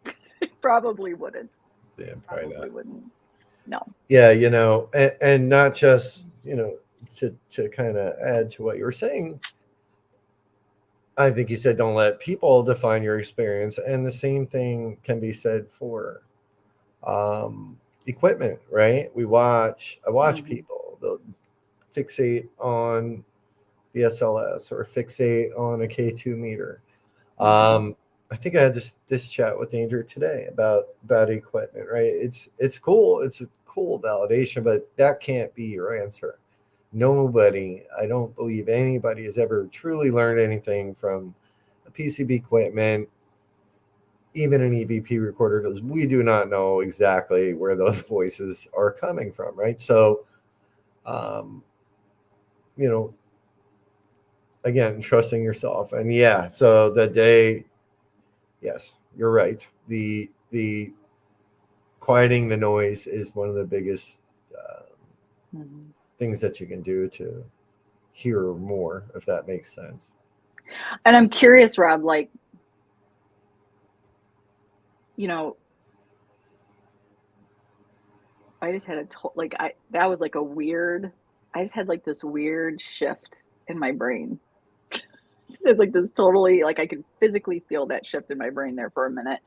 it probably wouldn't. Yeah, probably Probably not. wouldn't. No. Yeah, and not just, to kind of add to what you were saying, I think you said don't let people define your experience. And the same thing can be said for equipment, right? I watch Mm-hmm. people, they'll fixate on the SLS or fixate on a K2 meter. Mm-hmm. Um, I think I had this chat with Andrew today about equipment, right? It's cool. It's a cool validation, but that can't be your answer. Nobody, I don't believe anybody has ever truly learned anything from a PCB equipment, even an EVP recorder, because we do not know exactly where those voices are coming from, right? So, um, you know, again, trusting yourself, and yeah. So the day, yes, you're right. The quieting the noise is one of the biggest Mm-hmm. things that you can do to hear more, if that makes sense. And I'm curious, Rob, like, you know, I just had like, that was like a weird, I just had like this weird shift in my brain. Just had like this totally, like, I could physically feel that shift in my brain there for a minute.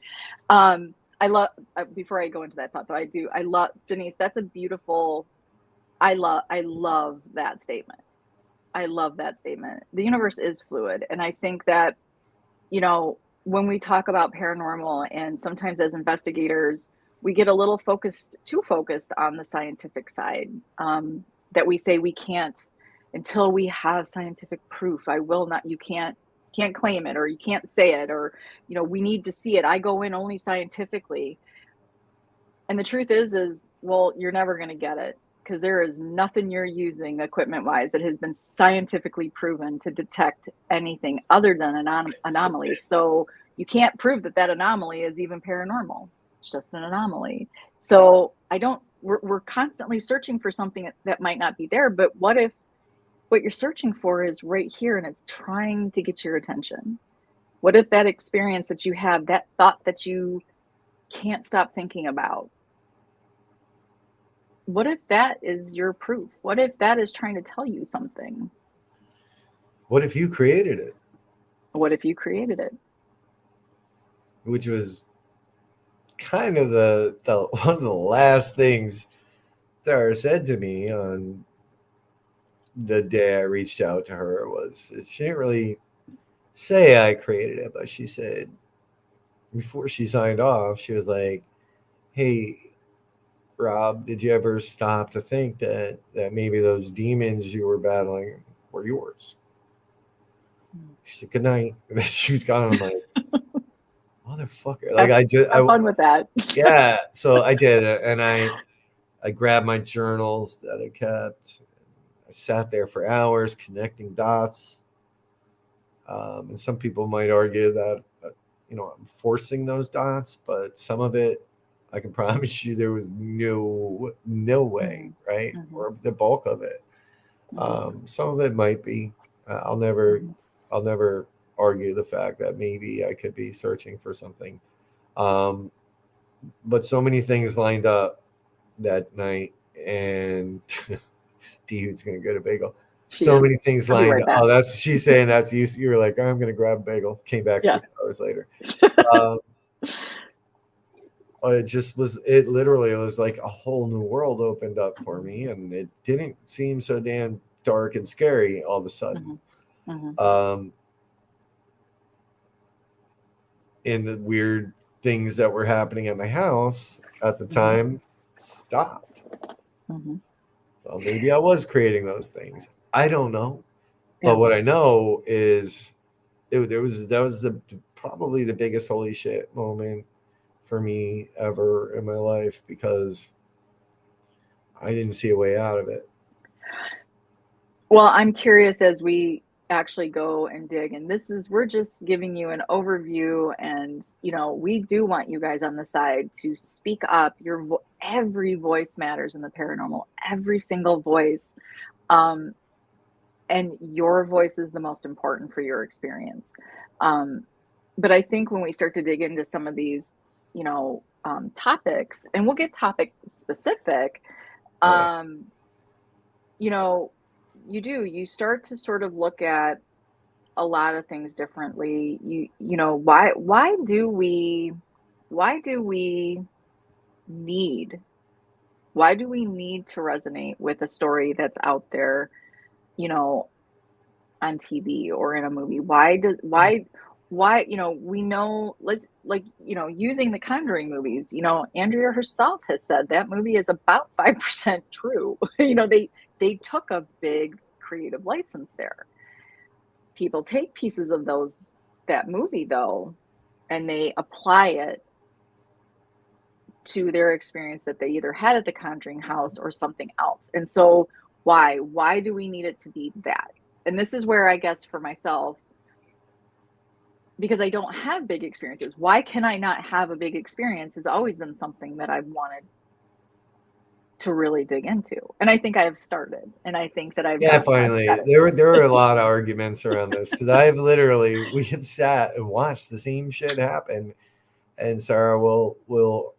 I love, before I go into that thought, though, I love, Denise, that's a beautiful, I love that statement. I love that statement. The universe is fluid. And I think that, when we talk about paranormal and sometimes as investigators, we get a little too focused on the scientific side, that we say we can't until we have scientific proof. I will not, you can't claim it, or you can't say it, or, we need to see it. I go in only scientifically. And the truth is, well, you're never going to get it because there is nothing you're using equipment wise that has been scientifically proven to detect anything other than anomalies. So you can't prove that that anomaly is even paranormal. It's just an anomaly. So we're constantly searching for something that might not be there. But what if what you're searching for is right here and it's trying to get your attention? What if that experience that you have, that thought that you can't stop thinking about, what if that is your proof? What if that is trying to tell you something? What if you created it? What if you created it? Which was kind of the one of the last things Sarah said to me on the day I reached out to her. Was she didn't really say I created it, but she said before she signed off, she was like, "Hey, Rob, did you ever stop to think that maybe those demons you were battling were yours?" She said, "Good night." And then she was gone. And I'm like, motherfucker. Like Have, I just have fun with that. yeah. So I did it, and I grabbed my journals that I kept. I sat there for hours connecting dots. And some people might argue that I'm forcing those dots, but some of it, I can promise you, there was no way, Mm-hmm. right, Mm-hmm. or the bulk of it. Mm-hmm. Some of it might be. Mm-hmm. I'll never argue the fact that maybe I could be searching for something. Um, but so many things lined up that night, and Dude's gonna get a bagel. She So is. many things I'll be lined right up. back. Oh, that's she's saying that's you. You were like, I'm gonna grab a bagel. Came back Yeah. 6 hours later. Um, it just was. It literally was like a whole new world opened up for me, and it didn't seem so damn dark and scary all of a sudden. Mm-hmm. Mm-hmm. Um, and the weird things that were happening at my house at the Mm-hmm. time stopped. Mm-hmm. So maybe I was creating those things. I don't know. But Yeah. what I know is that was the probably the biggest holy shit moment for me ever in my life, because I didn't see a way out of it. Well, I'm curious as we actually go and dig, and this is, we're just giving you an overview, and we do want you guys on the side to speak up. Every voice matters in the paranormal, every single voice. Um, and your voice is the most important for your experience. Um, but I think when we start to dig into some of these, topics, and we'll get topic specific, Right. um, you know, you start to sort of look at a lot of things differently. Why do we need why do we need to resonate with a story that's out there, you know, on TV or in a movie? Why, we know, let's, like, using the Conjuring movies, Andrea herself has said that movie is about 5% true. They took a big creative license there. People take pieces of that movie though, and they apply it to their experience that they either had at the Conjuring house or something else. And so why do we need it to be that? And this is where, I guess, for myself, because I don't have big experiences, why can I not have a big experience has always been something that I've wanted to really dig into. And I think I have started, and I think that Yeah, I've finally. said it. There were a lot of arguments around this, because we have sat and watched the same shit happen, and Sarah will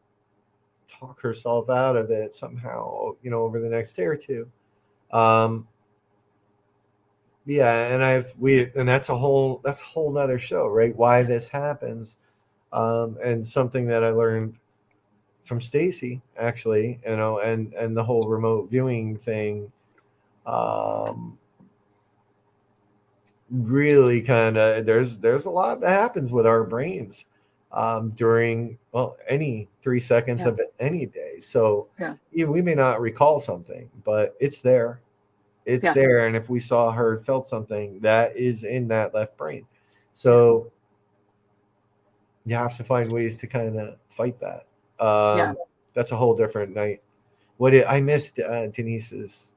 talk herself out of it somehow, over the next day or two. Um, yeah, and that's a whole nother show, right? Why this happens, and something that I learned from Stacy, actually, and the whole remote viewing thing. Um, Really kind of, there's a lot that happens with our brains, during, well, any 3 seconds Yeah. of any day. So Yeah. yeah, we may not recall something, but it's Yeah. there, and if we saw, heard, felt something, that is in that left brain. Yeah. So you have to find ways to kind of fight that. Yeah. That's a whole different night. What did I missed, Denise's.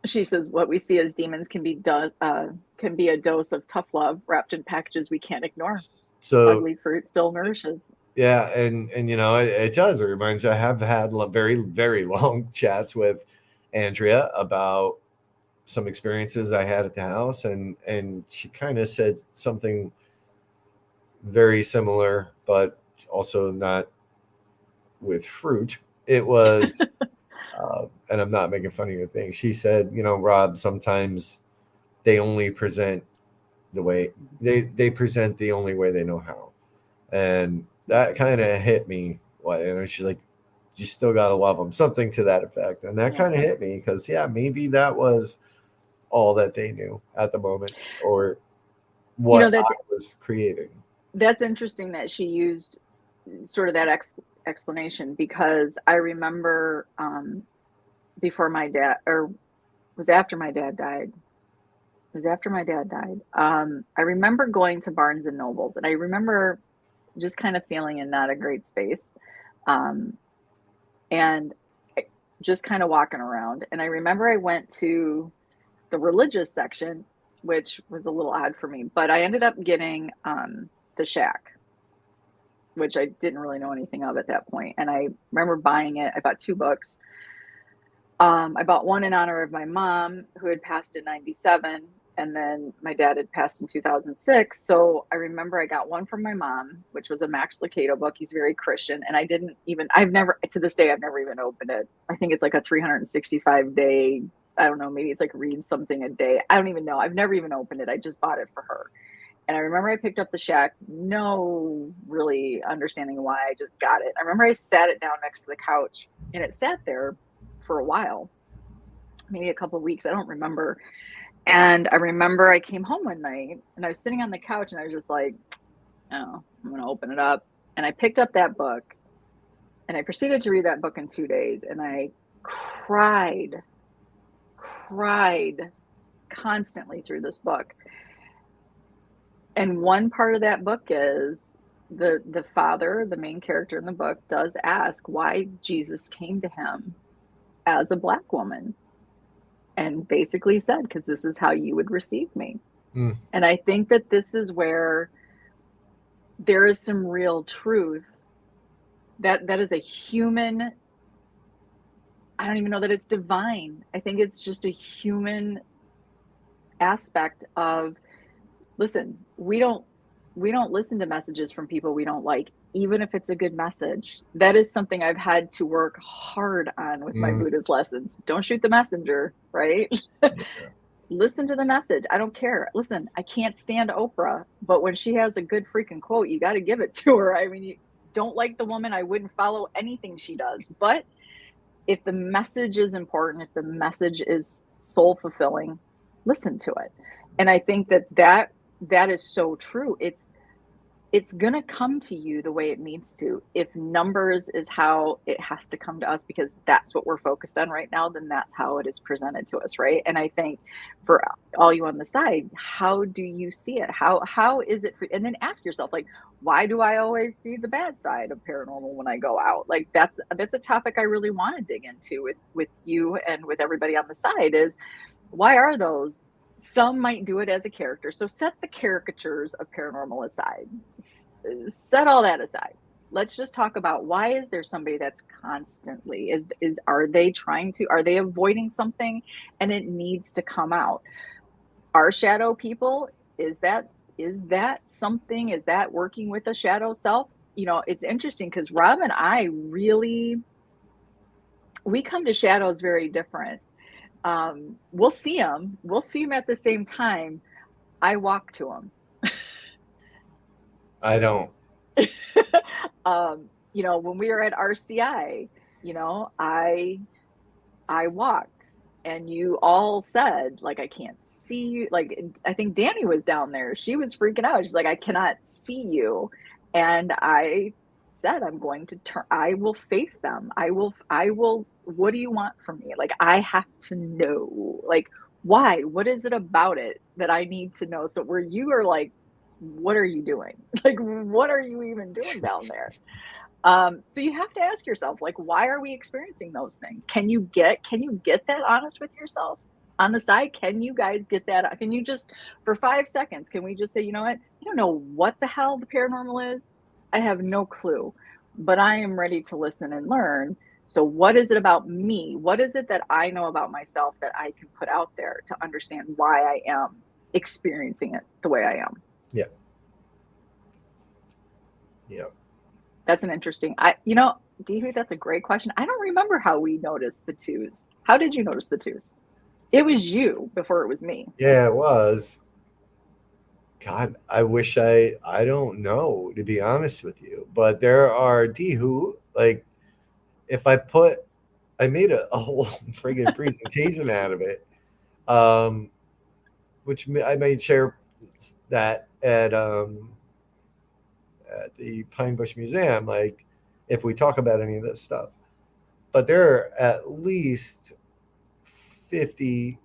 She says what we see as demons can be a dose of tough love wrapped in packages we can't ignore. So Ugly fruit still nourishes. yeah, and it does. It reminds me. I have had very very long chats with Andrea about some experiences I had at the house, and she kind of said something very similar, but also not with fruit. It was, and I'm not making fun of your thing. She said, Rob, sometimes they only present the way they present the only way they know how, and that kind of hit me. She's like, you still gotta love them, something to that effect, and that Yeah. kind of hit me, because yeah, maybe that was all that they knew at the moment, or You know, what that's I was creating. that's interesting that she used sort of that explanation, because I remember, before my dad, or was after my dad died. It was after my dad died. I remember going to Barnes and Nobles, and I remember just kind of feeling in not a great space, um, and just kind of walking around. And I remember I went to the religious section, which was a little odd for me, but I ended up getting the Shack, which I didn't really know anything of at that point. And I remember buying it. I bought two books. I bought one in honor of my mom, who had passed in 97, and then my dad had passed in 2006. So I remember I got one from my mom, which was a Max Lucado book. He's very Christian. And I've never, to this day, I've never even opened it. I think it's like a 365-day, I don't know, maybe it's like read something a day. I don't even know. I've never even opened it. I just bought it for her. And I remember I picked up the Shack, no really understanding why. I just got it. I remember I sat it down next to the couch, and it sat there for a while, maybe a couple of weeks. I don't remember. And I remember I came home one night, and I was sitting on the couch, and I was just like, oh, I'm going to open it up. And I picked up that book, and I proceeded to read that book in 2 days. And I cried, cried constantly through this book. And one part of that book is the father, the main character in the book, does ask why Jesus came to him as a black woman, and basically said, because this is how you would receive me. Mm, And I think that this is where there is some real truth, that is a human. I don't even know that it's divine. I think it's just a human aspect of, listen, we don't listen to messages from people we don't like, even if it's a good message. That is something I've had to work hard on with my mm, Buddhist lessons. Don't shoot the messenger, right? Listen to the message. I don't care. Listen, I can't stand Oprah, but when she has a good freaking quote, you got to give it to her. I mean, you don't like the woman, I wouldn't follow anything she does. But if the message is important, if the message is soul fulfilling, listen to it. And I think that is so true. It's going to come to you the way it needs to. If numbers is how it has to come to us because that's what we're focused on right now, then that's how it is presented to us, right? And I think for all you on the side, how do you see it? How is it for, and then ask yourself, like, why do I always see the bad side of paranormal when I go out? Like, that's a topic I really want to dig into with you and with everybody on the side, is why are those? Some might do it as a character. So set the caricatures of paranormal aside. Set all that aside. Let's just talk about, why is there somebody that's constantly, is are they trying to, are they avoiding something and it needs to come out? Our shadow people, is that something, is that working with a shadow self? It's interesting because Rob and I really, we come to shadows very different. We'll see them at the same time. I walk to them. I don't. When we were at RCI, I walked, and you all said, like, I can't see you. Like, I think Danny was down there. She was freaking out. She's like, I cannot see you. And I said, I'm going to turn, I will face them. I will, what do you want from me? Like, I have to know, like, why? What is it about it that I need to know? So where you are like, what are you doing? Like, what are you even doing down there? So you have to ask yourself, like, why are we experiencing those things? Can you get that honest with yourself on the side? Can you guys get that? Can you just, for 5 seconds, can we just say, you know what? I don't know what the hell the paranormal is. I have no clue, but I am ready to listen and learn. So what is it about me? What is it that I know about myself that I can put out there to understand why I am experiencing it the way I am? Yeah. Yeah. That's an interesting. Do you think that's a great question? I don't remember how we noticed the twos. How did you notice the twos? It was you before it was me. Yeah, it was. God, I wish I don't know, to be honest with you. But there are D who, like, if I made a whole friggin' presentation out of it, um, which I made share that at the Pine Bush Museum, like, if we talk about any of this stuff. But there are at least 50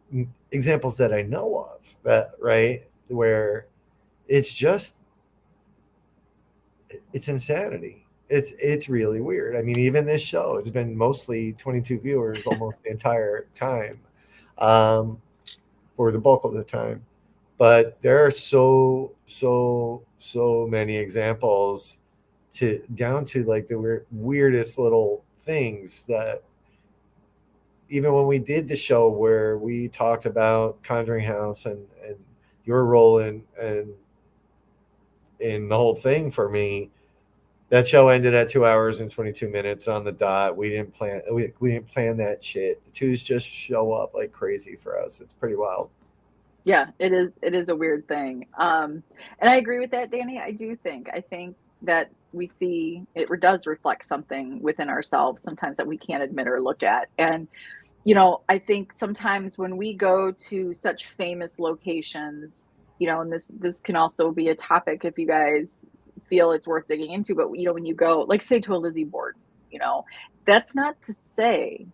examples that I know of, that, right, where it's just, it's insanity. It's really weird. I mean, even this show, it's been mostly 22 viewers almost the entire time, um, for the bulk of the time. But there are so many examples, to down to like the weirdest little things, that even when we did the show where we talked about Conjuring House and your role in the whole thing for me, that show ended at 2 hours and 22 minutes on the dot. We didn't plan that shit. The twos just show up like crazy for us. It's pretty wild. Yeah, it is a weird thing. And I agree with that, Danny. I think that we see it does reflect something within ourselves sometimes that we can't admit or look at. And I think sometimes when we go to such famous locations, and this can also be a topic if you guys feel it's worth digging into, but when you go, like, say, to a Lizzie Borden, you know, that's not to say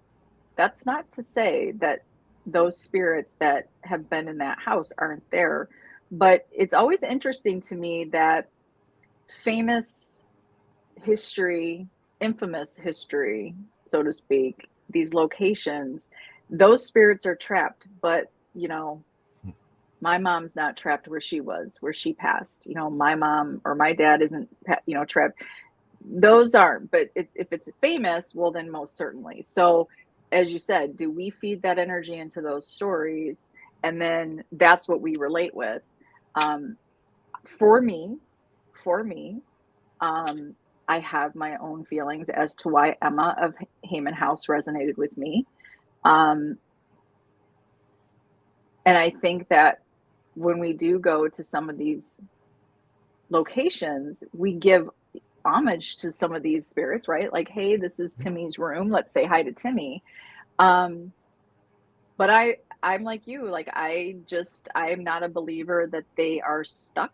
that's not to say that those spirits that have been in that house aren't there, But it's always interesting to me that famous history, infamous history, so to speak, these locations, those spirits are trapped. But, my mom's not trapped where she was, where she passed. My mom or my dad isn't, trapped. Those aren't. But if it's famous, well, then most certainly. So, as you said, do we feed that energy into those stories? And then that's what we relate with. Um, for me, for me, um, I have my own feelings as to why Emma of Heyman House resonated with me. Um, and I think that when we do go to some of these locations, we give homage to some of these spirits, right? Like, hey, this is Timmy's room. Let's say hi to Timmy. Um, but I'm like you, like I'm not a believer that they are stuck.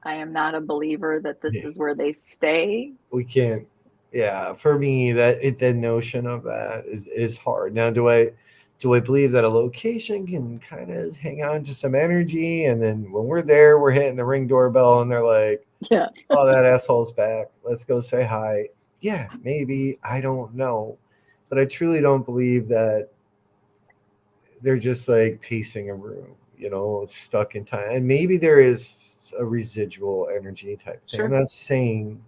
I am not a believer that this Yeah, is where they stay. we can't. Yeah, for me, the notion of that is hard. Now, do I believe that a location can kind of hang on to some energy, and then when we're there, we're hitting the ring doorbell, and they're like, Yeah, "Oh, that asshole's back. Let's go say hi." Yeah, maybe, I don't know, but I truly don't believe that they're just like pacing a room, stuck in time. And maybe there is a residual energy type thing. I'm sure. not saying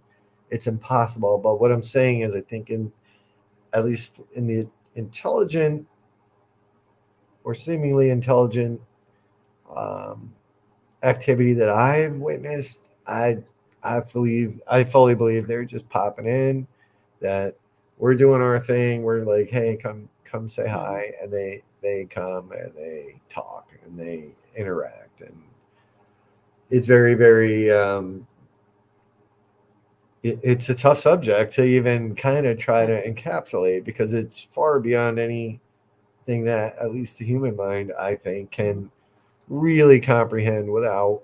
it's impossible, but what I'm saying is I think in at least in the intelligent or seemingly intelligent um, activity that I've witnessed, I fully believe they're just popping in, that we're doing our thing. We're like, hey, come say Mhm. hi, and they come and they talk and they interact, and it's very very it's a tough subject to even kind of try Yeah, to encapsulate, because it's far beyond anything that at least the human mind, I think, can really comprehend without,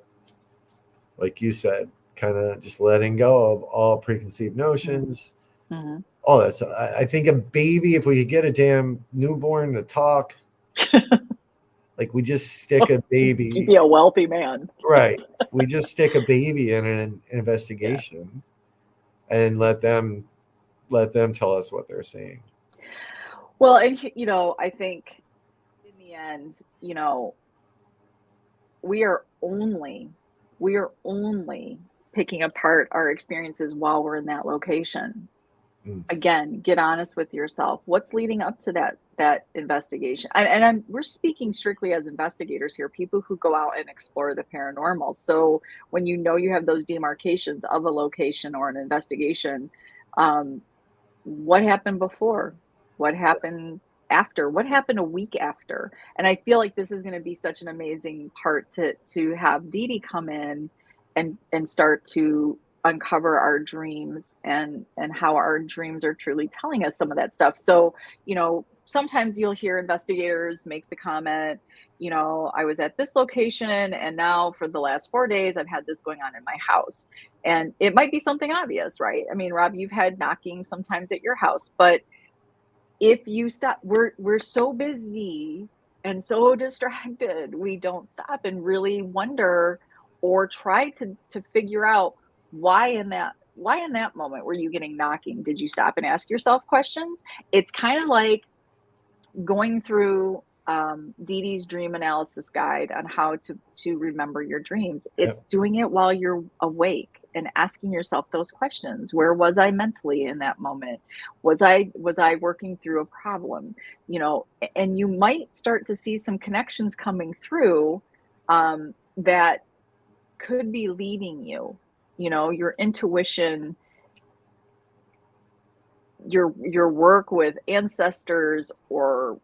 like you said, kind of just letting go of all preconceived mhm, notions, mhm. all that stuff. I think a baby, if we could get a damn newborn to talk, like we just stick a You'd baby, be a wealthy man. right? We just stick a baby in an Yeah. investigation and let them tell us what they're seeing. Well, and I think in the end, we are only we are only picking apart our experiences while we're in that location. Mm, Again, get honest with yourself. What's leading up to that investigation? We're speaking strictly as investigators here, people who go out and explore the paranormal. So when you have those demarcations of a location or an investigation, um, what happened before? What happened after? What happened a week after? And I feel like this is going to be such an amazing part to have Dee Dee come in and start to uncover our dreams and how our dreams are truly telling us some of that stuff. So, sometimes you'll hear investigators make the comment, I was at this location and now for the last 4 days I've had this going on in my house. And it might be something obvious, right? I mean, Rob, you've had knocking sometimes at your house, but if you stop, we're so busy and so distracted, we don't stop and really wonder or try to figure out why in that moment were you getting knocking? Did you stop and ask yourself questions? It's kind of like going through Dee Dee's dream analysis guide on how to remember your dreams. yep. It's doing it while you're awake and asking yourself those questions. Where was I mentally in that moment? Was I working through a problem? And you might start to see some connections coming through that could be leading you. Your intuition, your work with ancestors or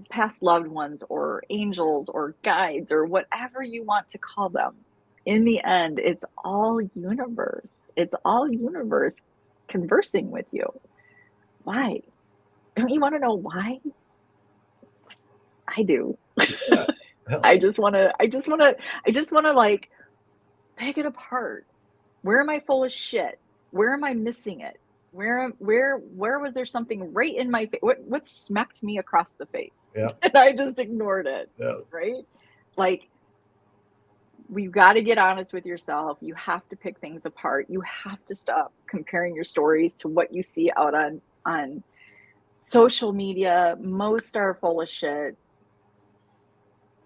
past loved ones or angels or guides or whatever you want to call them. In the end, it's all universe. It's all universe conversing with you. Why? Don't you want to know why? I do. Yeah. Hell I yeah. just want to I just want to like pick it apart. Where am I full of shit? Where am I missing it? Where was there something right in my face? What smacked me across the face? Yeah. And I just ignored it, Yeah. right? Like we've got to get honest with yourself. You have to pick things apart. You have to stop comparing your stories to what you see out on social media. Most are full of shit,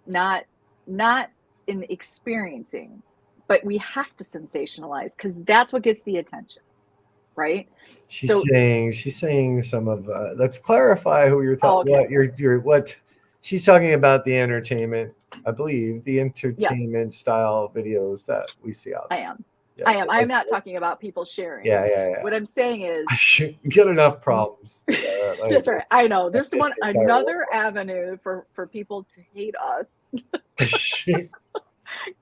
not not in experiencing, but we have to sensationalize because that's what gets the attention, right? So, She's saying some of. Let's clarify who you're oh, okay, what you're what she's talking about, the entertainment. I believe the yes, entertainment style videos that we see out I there. am. Yeah. I So am. I'm not talking about people sharing. yeah, yeah, What I'm saying is, yeah. Get enough problems. Sarah. Like, that's right. I know that's this just one, the entire another avenue for people to hate us world.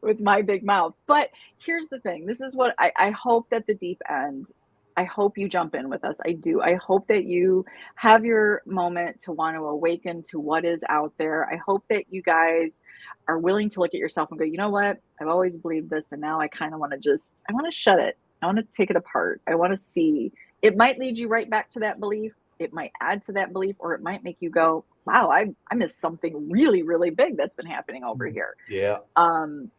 with my big mouth. But here's the thing. This is what I hope that the deep end, I hope you jump in with us. I do. I hope that you have your moment to want to awaken to what is out there. I hope that you guys are willing to look at yourself and go, you know what? I've always believed this. And now I kind of want to I want to shut it. I want to take it apart. I want to see. It might lead you right back to that belief. It might add to that belief, or it might make you go, wow, I missed something really, really big that's been happening over here. Yeah. Um,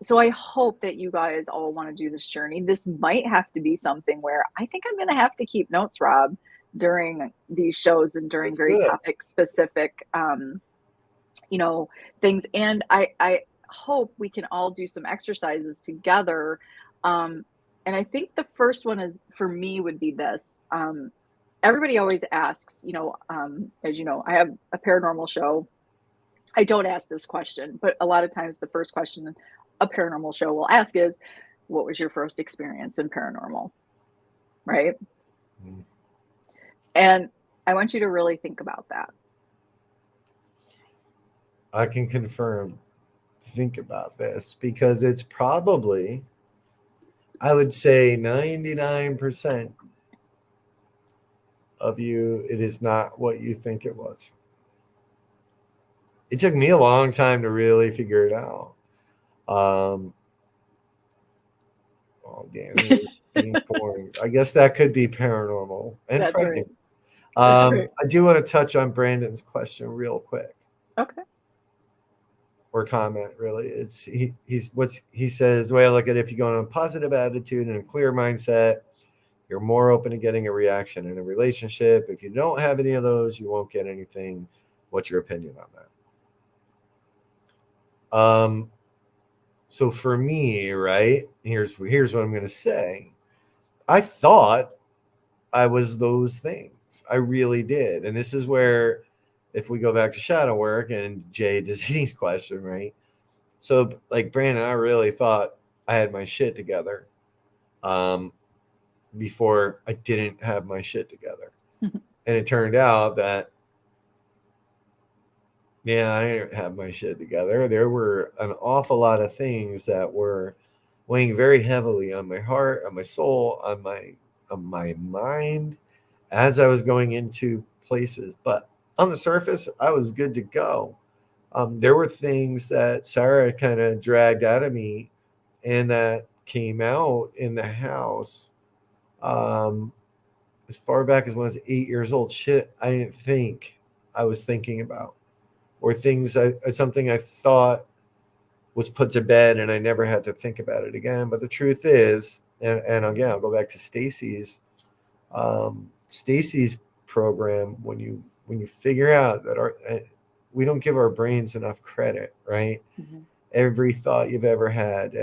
so I hope that you guys all want to do this journey. This might have to be something where I think I'm going to have to keep notes, Rob, during these shows and during That's very good. topic specific, you know, things. And I hope we can all do some exercises together. Um, and I think the first one is for me would be this. Everybody always asks, as you know, I have a paranormal show. I don't ask this question, but a lot of times the first question a paranormal show will ask is, what was your first experience in paranormal? Right. Mm. And I want you to really think about that. I can confirm. Think about this because it's probably, I would say, 99% of you, it is not what you think it was. It took me a long time to really figure it out. Um, oh, Danny is being born. I guess that could be paranormal and That's right. frightening. That's right. I do want to touch on Brandon's question real quick, Okay. or comment. Really, it's he's what's he says. The way I look at it, if you go on a positive attitude and a clear mindset, you're more open to getting a reaction in a relationship. If you don't have any of those, you won't get anything. What's your opinion on that? So for me, right, here's what I'm going to say. I thought I was those things. I really did. And this is where, if we go back to shadow work and Jay Disease question, right? So, like Brandon, I really thought I had my shit together um, before I didn't have my shit together. And it turned out that, yeah, I didn't have my shit together. There were an awful lot of things that were weighing very heavily on my heart, on my soul, on my mind as I was going into places. But on the surface, I was good to go. There were things that Sarah kind of dragged out of me and that came out in the house um, as far back as when I was 8 years old. Shit, I didn't think I was thinking about, or something I thought was put to bed and I never had to think about it again. But the truth is, and again, I'll go back to Stacy's program. When you figure out that we don't give our brains enough credit, right? Mhm. Every thought you've ever had,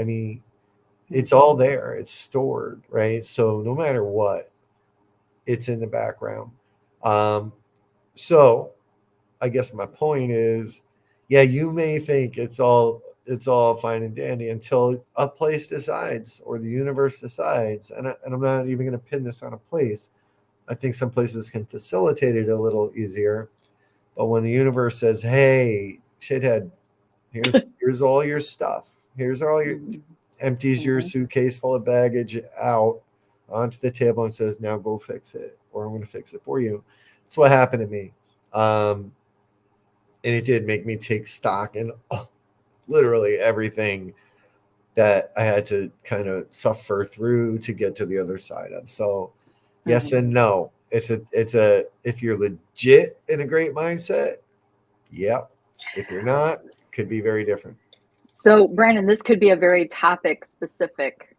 it's all Mhm. there. It's stored, right? So no matter what, it's in the background. Um, so I guess my point is, yeah, you may think it's all fine and dandy until a place decides or the universe decides, and I'm not even going to pin this on a place. I think some places can facilitate it a little easier, but when the universe says, "Hey, shithead, here's all your stuff. Here's all your," Mhm. empties your Mhm. suitcase full of baggage out onto the table and says, "Now go fix it, or I'm going to fix it for you." That's what happened to me. Um, and it did make me take stock in literally everything that I had to kind of suffer through to get to the other side of. So, yes Mhm. and no. It's a if you're legit in a great mindset, yeah. If you're not, could be very different. So, Brandon, this could be a very topic specific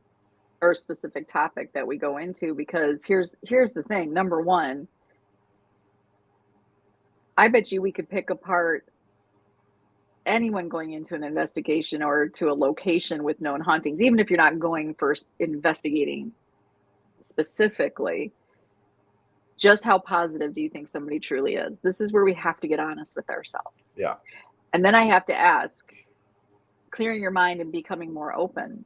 or specific topic that we go into, because here's the thing. Number one, I bet you we could pick apart anyone going into an investigation or to a location with known hauntings, even if you're not going for investigating specifically. Just how positive do you think somebody truly is? This is where we have to get honest with ourselves. Yeah. And then I have to ask, clearing your mind and becoming more open.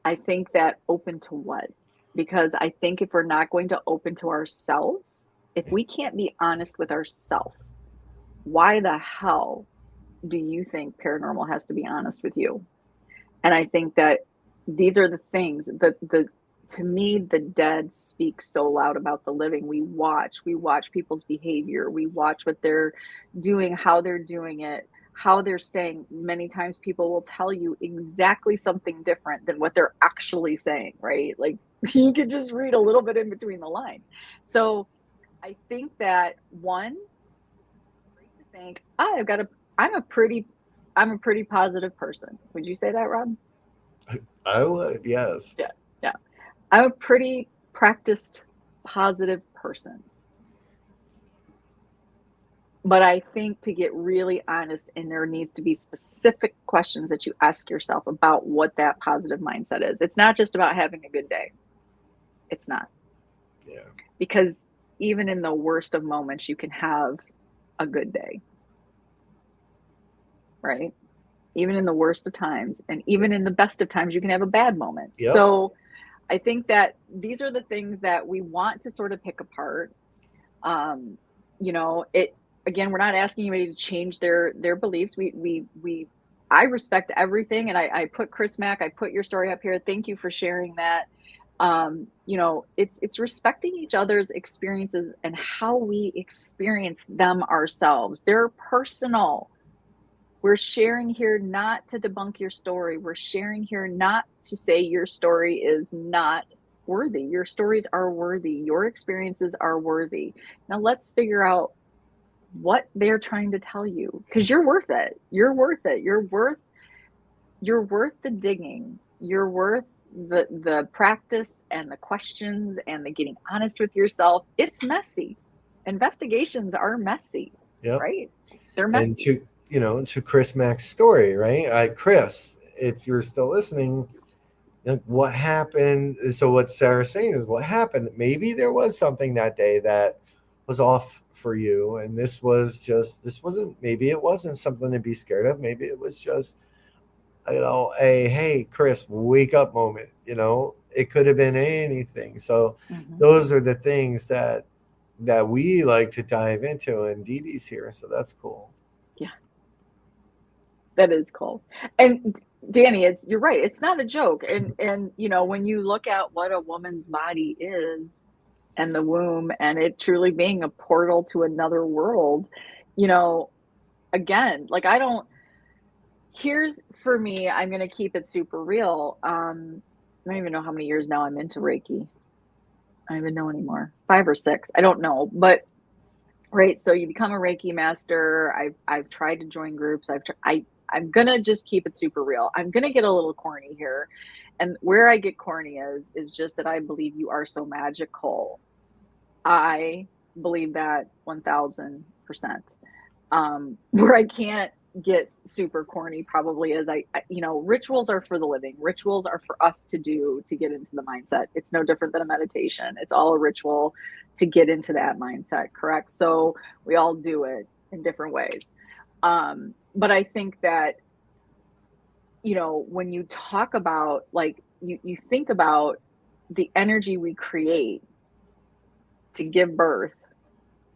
I think that open to what? Because I think if we're not going to open to ourselves, if we can't be honest with ourselves, why the hell do you think paranormal has to be honest with you? And I think that these are the things that to me, the dead speak so loud about the living. We watch people's behavior. We watch what they're doing, how they're doing it, how they're saying. Many times people will tell you exactly something different than what they're actually saying, right? Like you could just read a little bit in between the lines. So I think that one, great to think, I'm a pretty positive person. Would you say that, Rob? I would, yes. Yeah. Yeah. I'm a pretty practiced positive person. But I think to get really honest, and there needs to be specific questions that you ask yourself about what that positive mindset is. It's not just about having a good day. It's not. Yeah. Because even in the worst of moments, you can have a good day. Right? Even in the worst of times, and even in the best of times, you can have a bad moment. Yep. So I think that these are the things that we want to sort of pick apart. It again, we're not asking anybody to change their beliefs. I respect everything, and I put Chris Mack, I put your story up here. Thank you for sharing that. It's respecting each other's experiences and how we experience them ourselves. They're personal. We're sharing here not to debunk your story. We're sharing here not to say your story is not worthy. Your stories are worthy. Your experiences are worthy. Now let's figure out what they're trying to tell you, because you're worth it. You're worth it. You're worth the digging. You're worth the practice and the questions and the getting honest with yourself. It's messy. Investigations are messy, Yep. right? They're And messy. to Chris Mack's story, right? Chris, if you're still listening, like what happened? So what Sarah's saying is what happened. Maybe there was something that day that was off for you, and this wasn't. Maybe it wasn't something to be scared of. Maybe it was just a hey Chris, wake up moment. It could have been anything. So Mm-hmm. those are the things that we like to dive into, and Dee Dee's here, so that's cool. Yeah, that is cool. And Danny, you're right. It's not a joke. And when you look at what a woman's body is and the womb and it truly being a portal to another world, you know, again, like here's for me, I'm going to keep it super real. I don't even know how many years now I'm into Reiki. I don't even know anymore. 5 or 6. I don't know, but right. So you become a Reiki master. I've tried to join groups. I'm gonna just keep it super real. I'm gonna get a little corny here, and where I get corny is just that I believe you are so magical. I believe that 1000%. Where I can't get super corny probably is rituals are for the living. Rituals are for us to do to get into the mindset. It's no different than a meditation. It's all a ritual to get into that mindset, correct? So we all do it in different ways. But I think that, when you talk about like you think about the energy we create to give birth,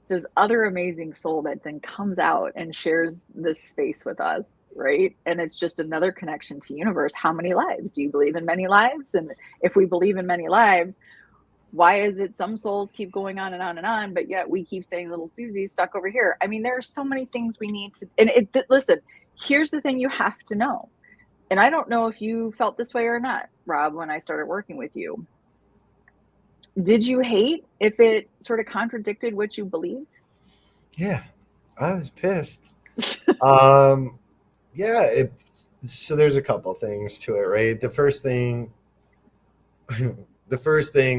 this other amazing soul that then comes out and shares this space with us, right? And it's just another connection to universe. How many lives? Do you believe in many lives? And if we believe in many lives, why is it some souls keep going on and on and on, but yet we keep saying little Susie's stuck over here? I mean, there are so many things we need to, and listen, here's the thing you have to know. And I don't know if you felt this way or not, Rob, when I started working with you. Did you hate if it sort of contradicted what you believed? Yeah, I was pissed. um, yeah, So there's a couple things to it, right? The first thing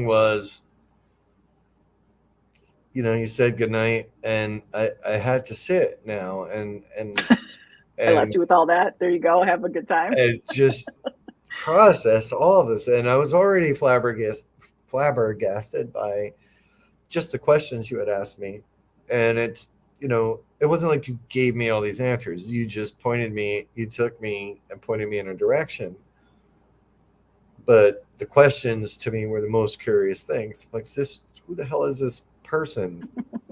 was, you said goodnight, and I had to sit now I left and you with all that. There you go. Have a good time. and just process all of this. And I was already flabbergasted by just the questions you had asked me. And it wasn't like you gave me all these answers. You took me and pointed me in a direction. But the questions to me were the most curious things. Like, who the hell is this person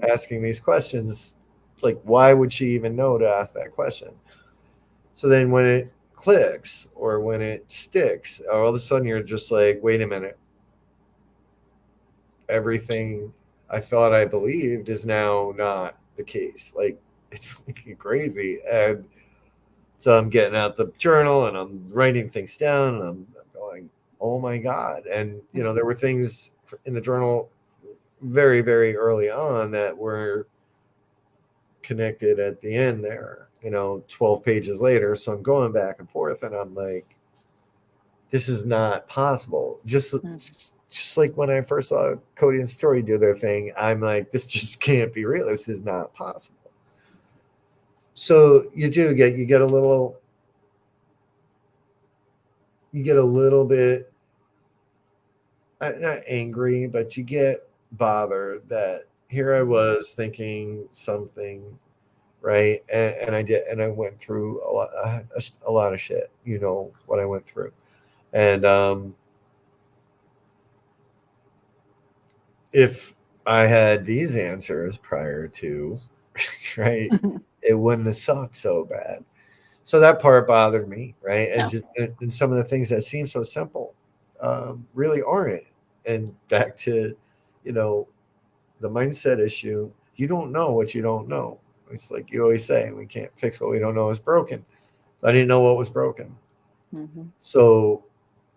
asking these questions? Like, why would she even know to ask that question? So then when it clicks or when it sticks, all of a sudden you're just like, wait a minute. Everything I thought I believed is now not the case. Like, it's fucking crazy. And so I'm getting out the journal and I'm writing things down and I'm going, oh my God. And, there were things in the journal very, very early on that were connected at the end there, 12 pages later. So I'm going back and forth and I'm like, this is not possible. Just like when I first saw Cody and Story do their thing, I'm like, this just can't be real. This is not possible. So you get a little bit, not angry, but you get bothered that here I was thinking something, right? And I did, and I went through a lot of shit. You know what I went through, and if I had these answers prior to, right, it wouldn't have sucked so bad. So that part bothered me, right? And Yeah. just and some of the things that seem so simple really aren't. And back to, you know, the mindset issue. You don't know what you don't know. It's like you always say, we can't fix what we don't know is broken. I didn't know what was broken. Mm-hmm. So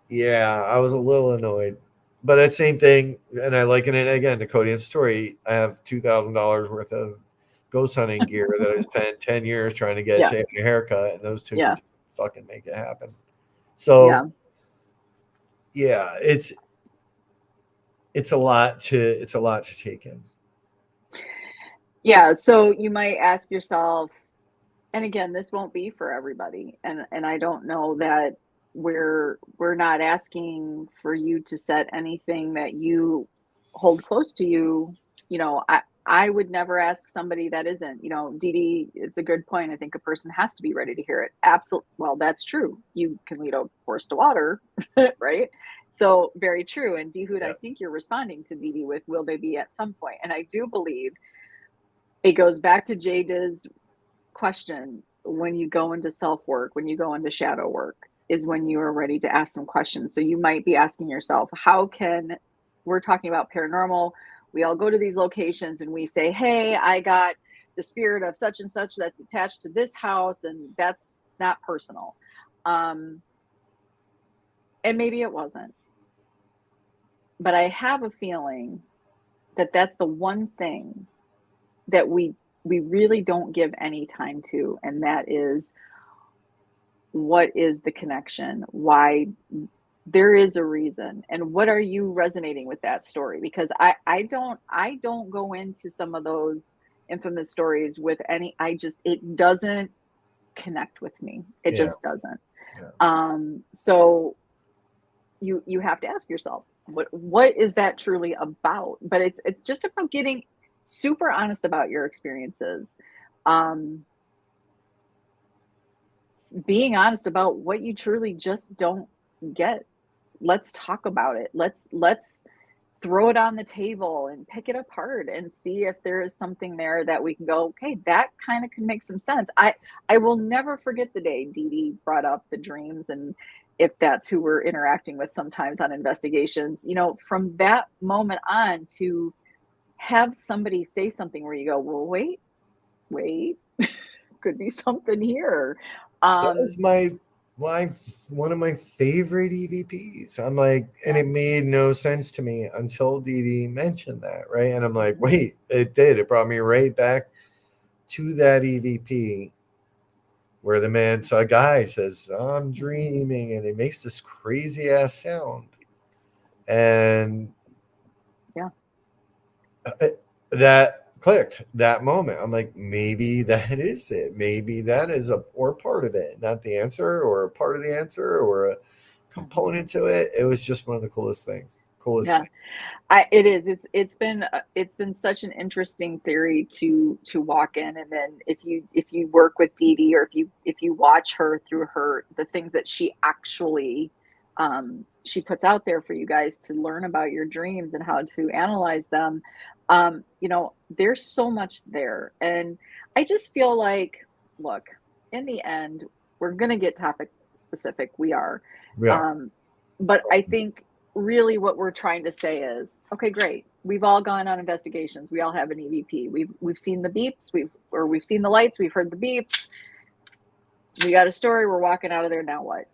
yeah, I was a little annoyed. But that same thing, and I liken it again to Cody and Story. I have $2,000 worth of ghost hunting gear that I spent 10 years trying to get Yeah. shaved and a haircut, and those two Yeah. could fucking make it happen. Yeah. So yeah, it's a lot to take in. Yeah. So you might ask yourself, and again, this won't be for everybody. And I don't know that we're not asking for you to set anything that you hold close to you. I would never ask somebody that isn't, Dee Dee, it's a good point. I think a person has to be ready to hear it. Absolutely. Well, that's true. You can lead a horse to water, right? So very true. And Dee Hood, I Yeah, think you're responding to Dee Dee with will they be at some point? And I do believe it goes back to Jada's question. When you go into self work, when you go into shadow work, is when you are ready to ask some questions. So you might be asking yourself, we're talking about paranormal. We all go to these locations and we say, hey, I got the spirit of such and such that's attached to this house, and that's not personal. Um, and maybe it wasn't. But I have a feeling that that's the one thing that we really don't give any time to, and that is, what is the connection? Why? There is a reason. And what are you resonating with that story? Because I don't go into some of those infamous stories with any, it doesn't connect with me. It yeah, just doesn't. yeah. So you have to ask yourself, what is that truly about? But it's just about getting super honest about your experiences. Um, being honest about what you truly just don't get. Let's talk about it. Let's throw it on the table and pick it apart and see if there is something there that we can go, okay, that kind of can make some sense. I will never forget the day Dee Dee brought up the dreams, and if that's who we're interacting with sometimes on investigations, from that moment on, to have somebody say something where you go, well, wait, could be something here. That was um my one of my favorite EVPs. I'm like, and yeah. it made no sense to me until Dee Dee mentioned that, right? And I'm like, Mhm. wait, it did. It brought me right back to that EVP where the man, so a guy says, I'm dreaming, and he makes this crazy ass sound. And Yeah. that clicked that moment. I'm like, maybe that is it. Maybe that is a or part of it, not the answer, or a part of the answer, or a Mhm. component to it. It was just one of the coolest things. Coolest Yeah. thing. It is. It's been such an interesting theory to walk in, and then if you work with Dee Dee, or if you watch her through her the things that she actually she puts out there for you guys to learn about your dreams and how to analyze them, you know, there's so much there, and I just feel like, look, in the end, we're gonna get topic specific. We are, Yeah. um, but I think really what we're trying to say is, okay, great. We've all gone on investigations. We all have an EVP. We've seen the beeps. We've seen the lights. We've heard the beeps. We got a story. We're walking out of there. Now what?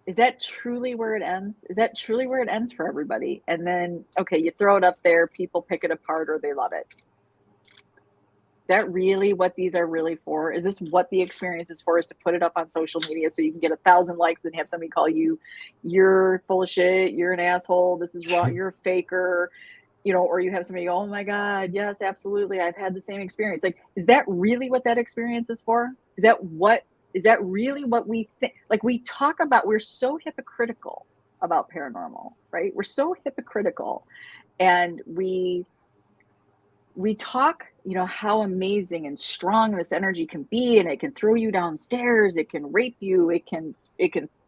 Is that truly where it ends? Is that truly where it ends for everybody? And then, okay, you throw it up there. People pick it apart or they love it. Is that really what these are really for? Is this what the experience is for? Is to put it up on social media so you can get 1,000 likes and have somebody call you, you're full of shit, you're an asshole, this is wrong, you're a faker, you know, or you have somebody go, oh my God, yes, absolutely, I've had the same experience. Like, is that really what that experience is for? Is that really what we think? Like, we talk about, we're so hypocritical about paranormal, right? We're so hypocritical, and we talk, you know, how amazing and strong this energy can be, and it can throw you downstairs, it can rape you, it can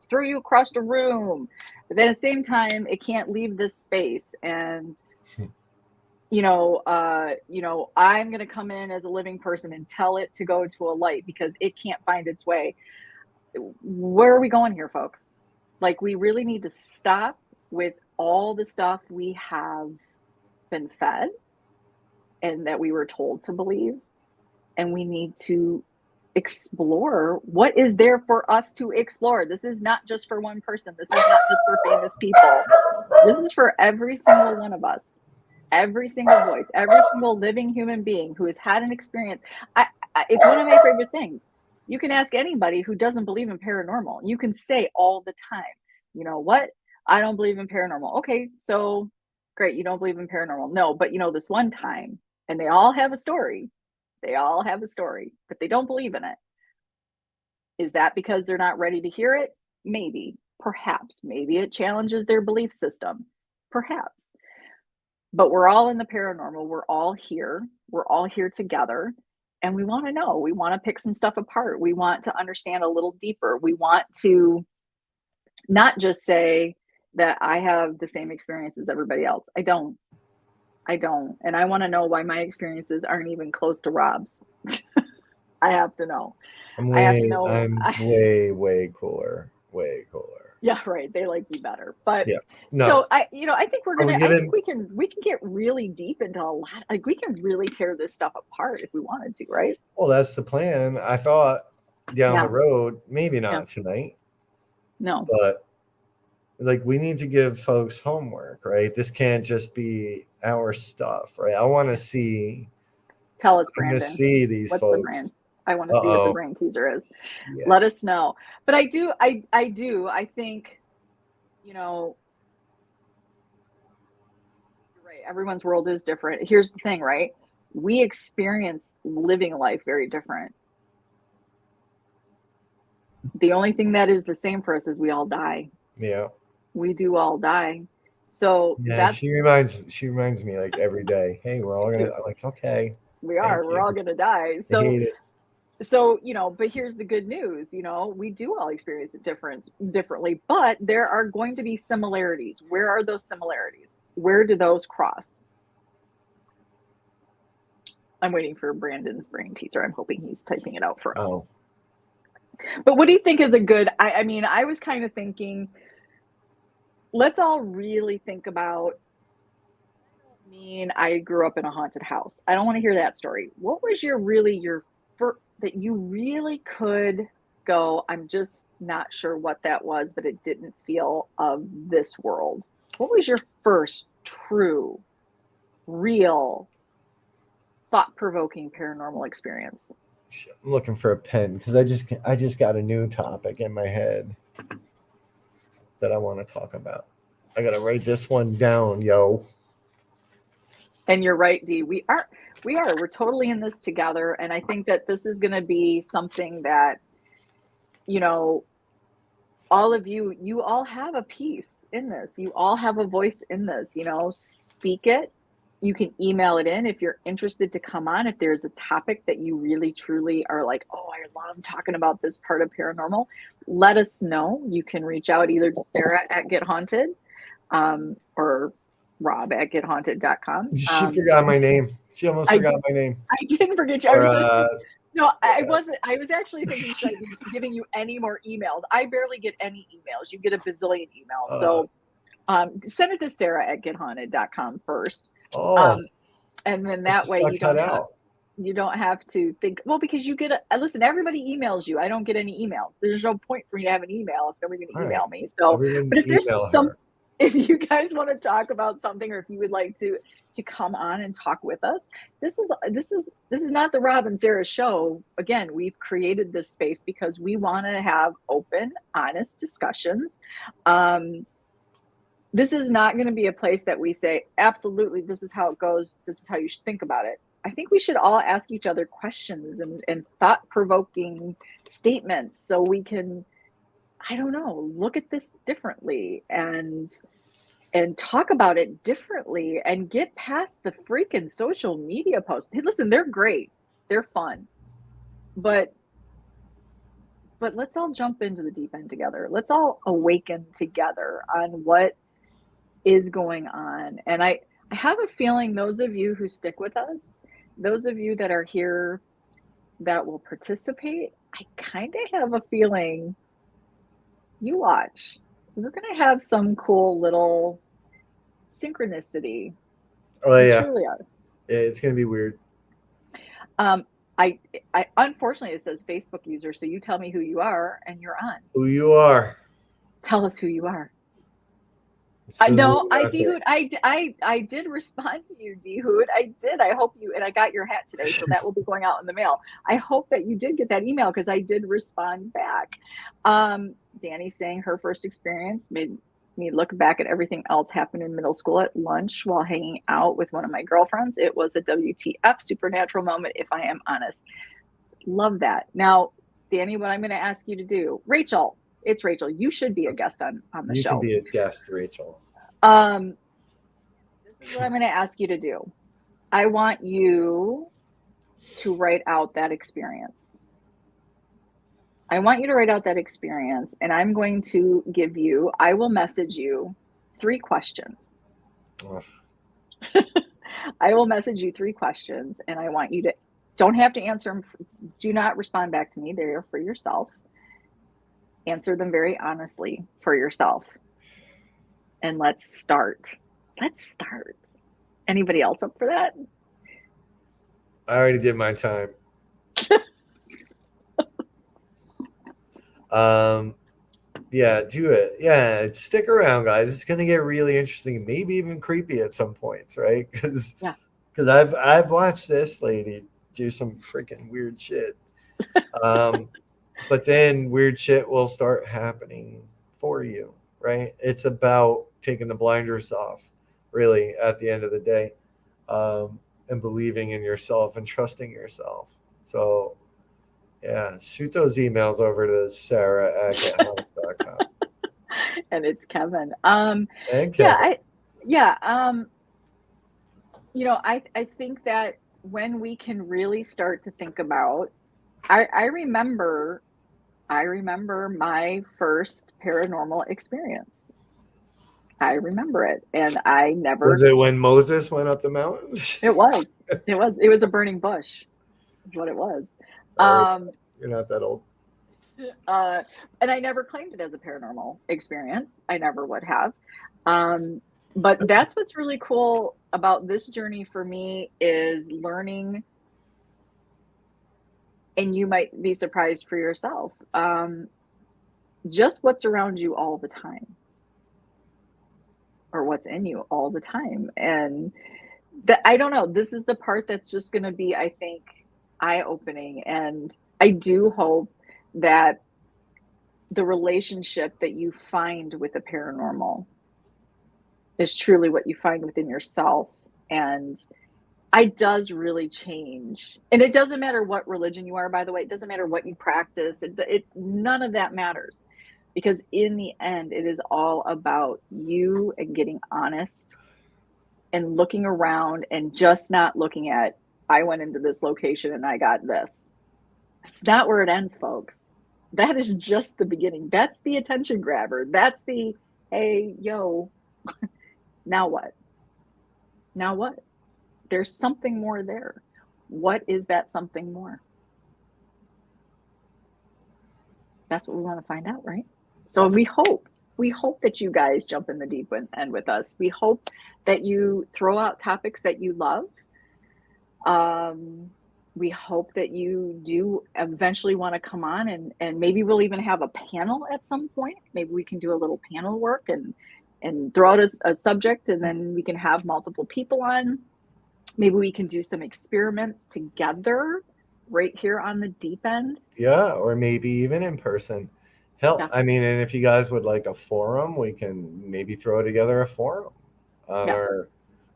throw you across the room, but then at the same time it can't leave this space. And you know, I'm going to come in as a living person and tell it to go to a light because it can't find its way. Where are we going here, folks? Like, we really need to stop with all the stuff we have been fed and that we were told to believe, and we need to explore what is there for us to explore. This is not just for one person. This is not just for famous people. This is for every single one of us, every single voice, every single living human being who has had an experience. It's one of my favorite things. You can ask anybody who doesn't believe in paranormal. You can say all the time, you know what? I don't believe in paranormal. Okay, so great. You don't believe in paranormal. No, but you know, this one time, and they all have a story. They all have a story, but they don't believe in it. Is that because they're not ready to hear it? Maybe, perhaps. Maybe it challenges their belief system. Perhaps. But we're all in the paranormal. We're all here. We're all here together. And we want to know. We want to pick some stuff apart. We want to understand a little deeper. We want to not just say that I have the same experience as everybody else. I don't. I don't. And I want to know why my experiences aren't even close to Rob's. I have to know. I have to know. I'm way, way cooler. Way cooler. Yeah, right. They like you better. But Yeah. No. so I, you know, I think Are we I think giving we can get really deep into a lot. Like, we can really tear this stuff apart if we wanted to, right? well, that's the plan. I thought down the Yeah. road, maybe Yeah. not tonight, No. but like we need to give folks homework, right? This can't just be our stuff, right? Tell us, I want to Brandon. see these What's the folks. brand? I want to see what the Uh-oh. brain teaser is. Yeah. Let us know. But I think, you know, you're right. Everyone's world is different. Here's the thing, right? We experience living life very different. The only thing that is the same for us is we all die. Yeah. We do all die. So Yeah, that's, she reminds me like every day. Hey, we're all me gonna. too. I'm like, okay, We thank are. We're you. all going to die. I hate it. So, you know, but here's the good news, you know, we do all experience it differently, but there are going to be similarities. Where are those similarities? Where do those cross? I'm waiting for Brandon's brain teaser. I'm hoping he's typing it out for us. Oh, But what do you think is a good, I mean, I was kind of thinking, let's all really think about, I don't mean I grew up in a haunted house. I don't want to hear that story. What was your first, that you really could go, I'm just not sure what that was, but it didn't feel of this world? What was your first true, real, thought provoking paranormal experience? I'm looking for a pen because I just got a new topic in my head that I want to talk about. I gotta write this one down, yo. And you're right, Dee. We're totally in this together. And I think that this is going to be something that, you know, all of you, you all have a piece in this. You all have a voice in this, speak it. You can email it in if you're interested to come on. If there's a topic that you really truly are like, oh, I love talking about this part of paranormal, let us know. You can reach out either to Sara at Get Haunted, or Rob at gethaunted.com. She forgot my name. She almost I forgot did, my name. I didn't forget you. I Or was so no, I wasn't. I was actually thinking, should I be giving you any more emails? I barely get any emails. You get a bazillion emails. uh, So send it to Sara at gethaunted.com first. oh, Um, and then I that just way got cut out. you don't have to think, well, because you get listen, everybody emails you. I don't get any emails. There's no point for me to have an email if nobody's going All to right, email me. So, everyone but if there's email her. if you guys want to talk about something, or if you would like to come on and talk with us, this is not the Rob and Sara show. Again, we've created this space because we want to have open, honest discussions. This is not going to be a place that we say, absolutely, this is how it goes, this is how you should think about it. I think we should all ask each other questions and thought-provoking statements so we can, I don't know, look at this differently and talk about it differently and get past the freaking social media posts. Hey, listen, they're great. They're fun. But let's all jump into the deep end together. Let's all awaken together on what is going on. And I have a feeling those of you who stick with us, those of you that are here that will participate, I kind of have a feeling, you watch, we're going to have some cool little synchronicity. Oh We yeah, truly are. it's gonna be weird. Um, I unfortunately, it says Facebook user, so you tell me who you are and you're on. Who you are? Tell us who you are. It's I for the know, movie out there. D-Hoot, I did respond to you, D-Hoot. I did. I hope you, and I got your hat today, so that will be going out in the mail. I hope that you did get that email because I did respond back. Danny's saying her first experience made me look back at everything else happened in middle school at lunch while hanging out with one of my girlfriends. It was a WTF supernatural moment, if I am honest. Love that. Now, Danny, what I'm going to ask you to do, Rachel, it's Rachel. You should be a guest on the You can show. be a guest, Rachel. This is what I'm going to ask you to do. I want you to write out that experience. I want you to write out that experience, and I'm going to I will message you 3 questions. Oh. I will message you 3 questions, and I want you to, don't have to answer them. Do not respond back to me. They're for yourself. Answer them very honestly for yourself. And let's start. Anybody else up for that? I already did my time. Yeah, do it. Yeah, stick around, guys. It's gonna get really interesting, maybe even creepy at some points, right? Because I've watched this lady do some freaking weird shit. But then weird shit will start happening for you, right? It's about taking the blinders off, really, at the end of the day, and believing in yourself and trusting yourself. So, yeah, shoot those emails over to Sara at gethaunted.com. And it's Kevin. And Kevin. I think that when we can really start to think about, I remember my first paranormal experience. I remember it, and I never. Was it when Moses went up the mountain? It was a burning bush. Is what it was. You're not that old. And I never claimed it as a paranormal experience. I never would have. But that's what's really cool about this journey for me is learning, and you might be surprised for yourself, just what's around you all the time, or what's in you all the time. And I don't know, this is the part that's just going to be, I think, eye-opening, and I do hope that the relationship that you find with the paranormal is truly what you find within yourself, and it does really change. And it doesn't matter what religion you are, by the way. It doesn't matter what you practice. None of that matters, because in the end, it is all about you and getting honest and looking around and just not looking at, I went into this location and I got this. It's not where it ends, folks. That is just the beginning. That's the attention grabber. That's the, hey, yo, now what? Now what? There's something more there. What is that something more? That's what we want to find out, right? So we hope that you guys jump in the deep end with us. We hope that you throw out topics that you love. We hope that you do eventually want to come on, and maybe we'll even have a panel at some point. Maybe we can do a little panel work and throw out a subject, and then we can have multiple people on. Maybe we can do some experiments together right here on the deep end. Yeah, or maybe even in person. Hell, I Definitely. mean, and if you guys would like a forum, we can maybe throw together a forum on Yeah.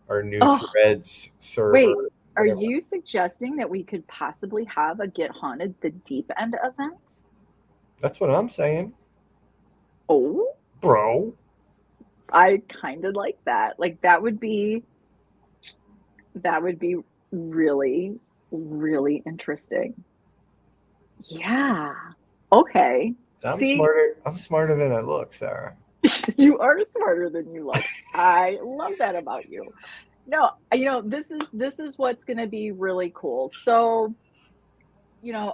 our new Oh, threads server, wait. Are whatever. you suggesting that we could possibly have a Get Haunted the Deep End event? That's what I'm saying, Oh, bro. I kind of like that. Like that would be really, really interesting. Yeah. Okay. I'm See, smarter. I'm smarter than I look, Sarah. you are smarter than you look. I love that about you. No, this is what's going to be really cool. So,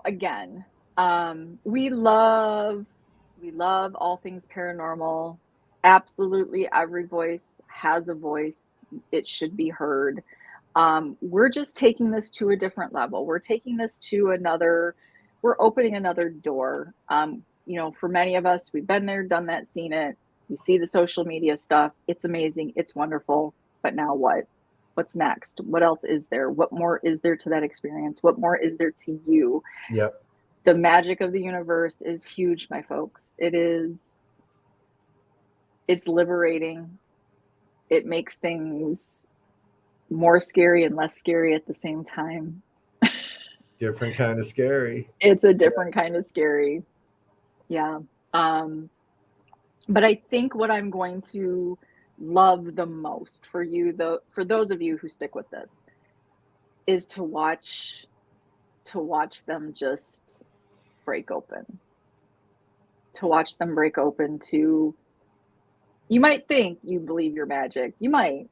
again, we love all things paranormal. Absolutely every voice has a voice. It should be heard. We're just taking this to a different level. We're taking this to we're opening another door. For many of us, we've been there, done that, seen it. You see the social media stuff. It's amazing. It's wonderful. But now what? What's next? What else is there? What more is there to that experience? What more is there to you? Yep. The magic of the universe is huge, my folks. It's liberating. It makes things more scary and less scary at the same time. Different kind of scary. It's a different kind of scary. Yeah. Um, but I think what I'm going to love the most for you, though, for those of you who stick with this, is to watch them just break open. To watch them break open to, you might think you believe your magic. You might,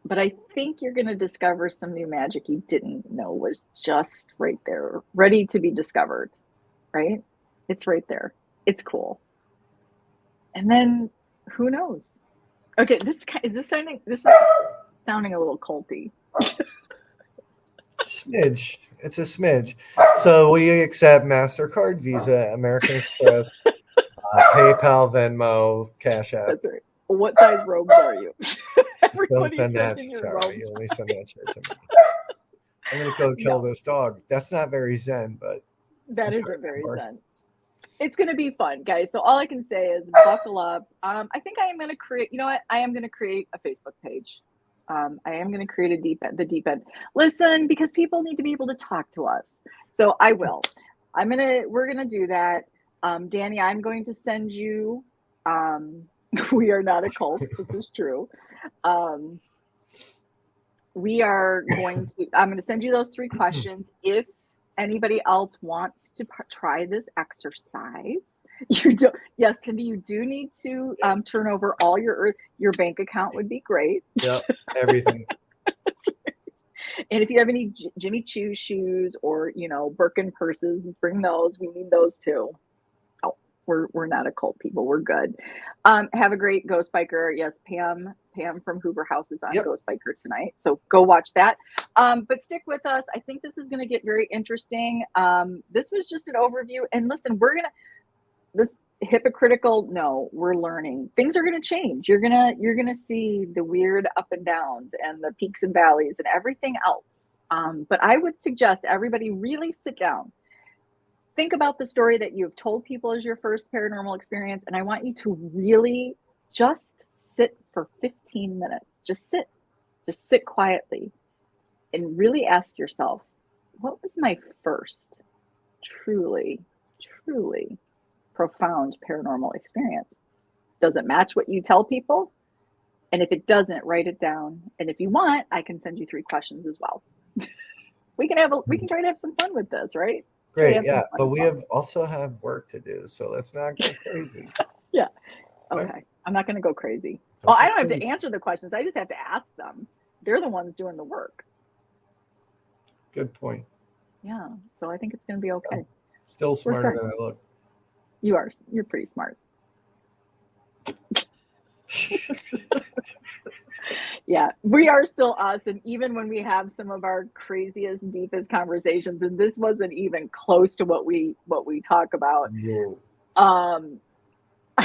but I think you're going to discover some new magic you didn't know was just right there, ready to be discovered, right? It's right there. It's cool. And then who knows? Okay, this is sounding a little culty. Smidge. It's a smidge. So we accept Mastercard, Visa, American Express, PayPal, Venmo, Cash App. That's right. What size robes are you? Just don't Everybody's send that to sending your Sarah. robes. You only send that shit to me. I'm gonna go kill No, this dog. That's not very zen, but that okay. isn't very zen. It's going to be fun, guys. So all I can say is buckle up. I think I am going to create, you know what? I am going to create a Facebook page. I am going to create the deep end. Listen, because people need to be able to talk to us. So I will. We're going to do that. Danny, I'm going to send you, we are not a cult. This is true. Um, I'm going to send you those 3 questions. If anybody else wants to try this exercise, yes, Cindy, you do need to turn over all your bank account would be great. Yep, everything. That's right. And if you have any Jimmy Choo shoes or Birkin purses, bring those. We need those too. Oh, we're not a cult, people. We're good. Have a great Ghost Biker. Yes, Pam from Hoover House is on Yep. Ghost Biker tonight, so go watch that. But stick with us. I think this is going to get very interesting. This was just an overview, and listen, this hypocritical. No, we're learning. Things are going to change. You're gonna see the weird up and downs and the peaks and valleys and everything else. But I would suggest everybody really sit down. Think about the story that you've told people as your first paranormal experience. And I want you to really just sit for 15 minutes. Just sit quietly and really ask yourself, what was my first truly, truly profound paranormal experience? Does it match what you tell people? And if it doesn't, write it down. And if you want, I can send you 3 questions as well. We can try to have some fun with this, right? Try to Great, have some yeah, fun but as we well. have also have work to do, so let's not go crazy. Yeah. Okay? Okay. I'm not going to go crazy. Well, Don't I go don't have to crazy. answer the questions. I just have to ask them. They're the ones doing the work. Good point. Yeah. So I think it's going to be okay. Still We're smarter good. than I look. You're pretty smart. Yeah, we are still us. And even when we have some of our craziest, deepest conversations, and this wasn't even close to what we talk about, Whoa. um,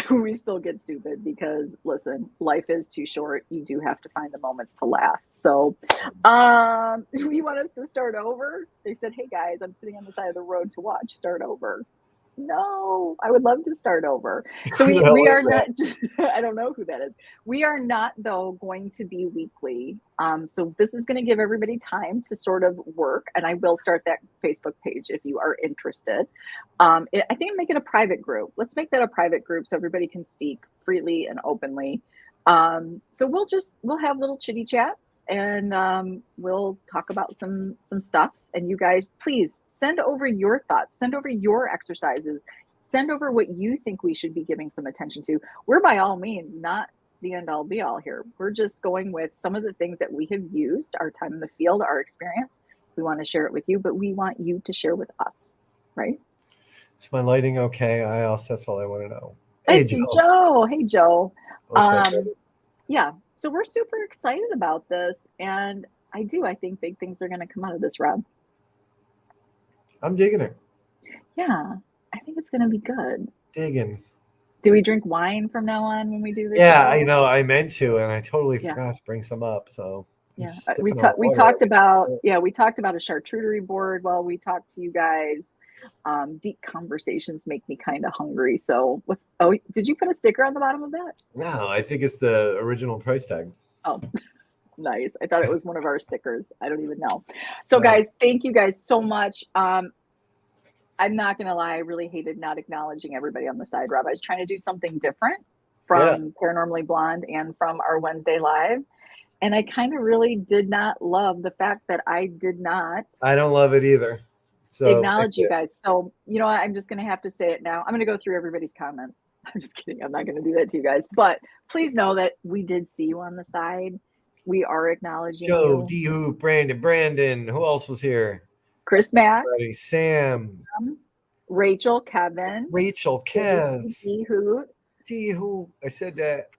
we still get stupid because listen, life is too short. You do have to find the moments to laugh. So do you want us to start over? They said, hey guys, I'm sitting on the side of the road to watch. Start over. No, I would love to start over. So Who the we hell are is that? not just, I don't know who that is. We are not though going to be weekly. So this is going to give everybody time to sort of work, and I will start that Facebook page if you are interested. I think I'm making a private group. Let's make that a private group so everybody can speak freely and openly. So we'll have little chitty chats, and we'll talk about some stuff. And you guys, please send over your thoughts, send over your exercises, send over what you think we should be giving some attention to. We're by all means not the end all be all here. We're just going with some of the things that we have used, our time in the field, our experience. We want to share it with you, but we want you to share with us, right? Is my lighting okay? That's all I want to know. Hey, It's Joe. Joe. Hey, Joe. What's up, Um, brother? yeah, so we're super excited about this. And I think big things are going to come out of this, Rob. I'm digging it. Yeah, I think it's going to be good. Digging. Do we drink wine from now on when we do the Yeah, I show? know. I meant to, and I totally Yeah, forgot to bring some up. So I'm yeah. sipping on We water talked over about here. we talked about a charcuterie board while we talked to you guys. Deep conversations make me kind of hungry. So did you put a sticker on the bottom of that? No, I think it's the original price tag. Oh, nice. I thought it was one of our stickers. I don't even know. So No. guys, thank you guys so much. I'm not gonna lie, I really hated not acknowledging everybody on the side, Rob. I was trying to do something different Yeah, from Paranormally Blonde and from our Wednesday live. And I kind of really did not love the fact that I did not I don't love it either. So fix acknowledge you it. guys. So, you know what? I'm just going to have to say it now. I'm going to go through everybody's comments. I'm just kidding. I'm not going to do that to you guys. But please know that we did see you on the side. We are acknowledging Joe, you. D Hoop, Brandon. Who else was here? Chris Mack, Buddy, Sam, Rachel, Kevin, Rachel, Kev, D Hoot. D Hoop. I said that.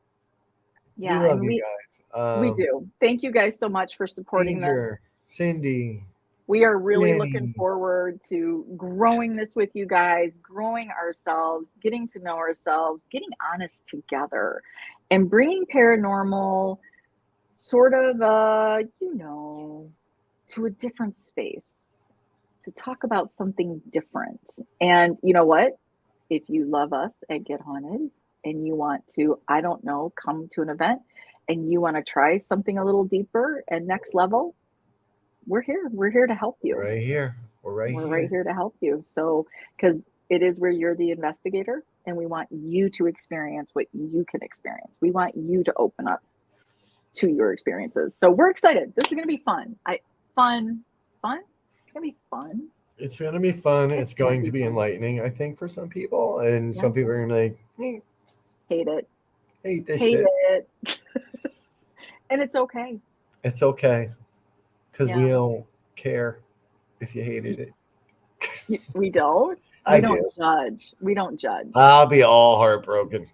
We Yeah, love and you guys. we do. Thank you guys so much for supporting this. Danger, Cindy, We are really looking Danny. forward to growing this with you guys, growing ourselves, getting to know ourselves, getting honest together, and bringing paranormal sort of, to a different space to talk about something different. And you know what? If you love us at Get Haunted and you want to, I don't know, come to an event and you want to try something a little deeper and next level, we're here. We're here to help We're you. right here. We're right We're right here. here to help you. So, because it is where you're the investigator and we want you to experience what you can experience. We want you to open up to your experiences. So we're excited. This is going to be fun. Fun. It's going to be fun. It's going to be fun. It's It's going to going to be be fun. enlightening, I think, for some people. And Yeah. some people are going to be like, Hate it. hate this Hate shit. it. And it's okay. It's okay. Because we Yeah. don't care if you hated it. We don't. I We don't do. judge. We don't judge. I'll be all heartbroken.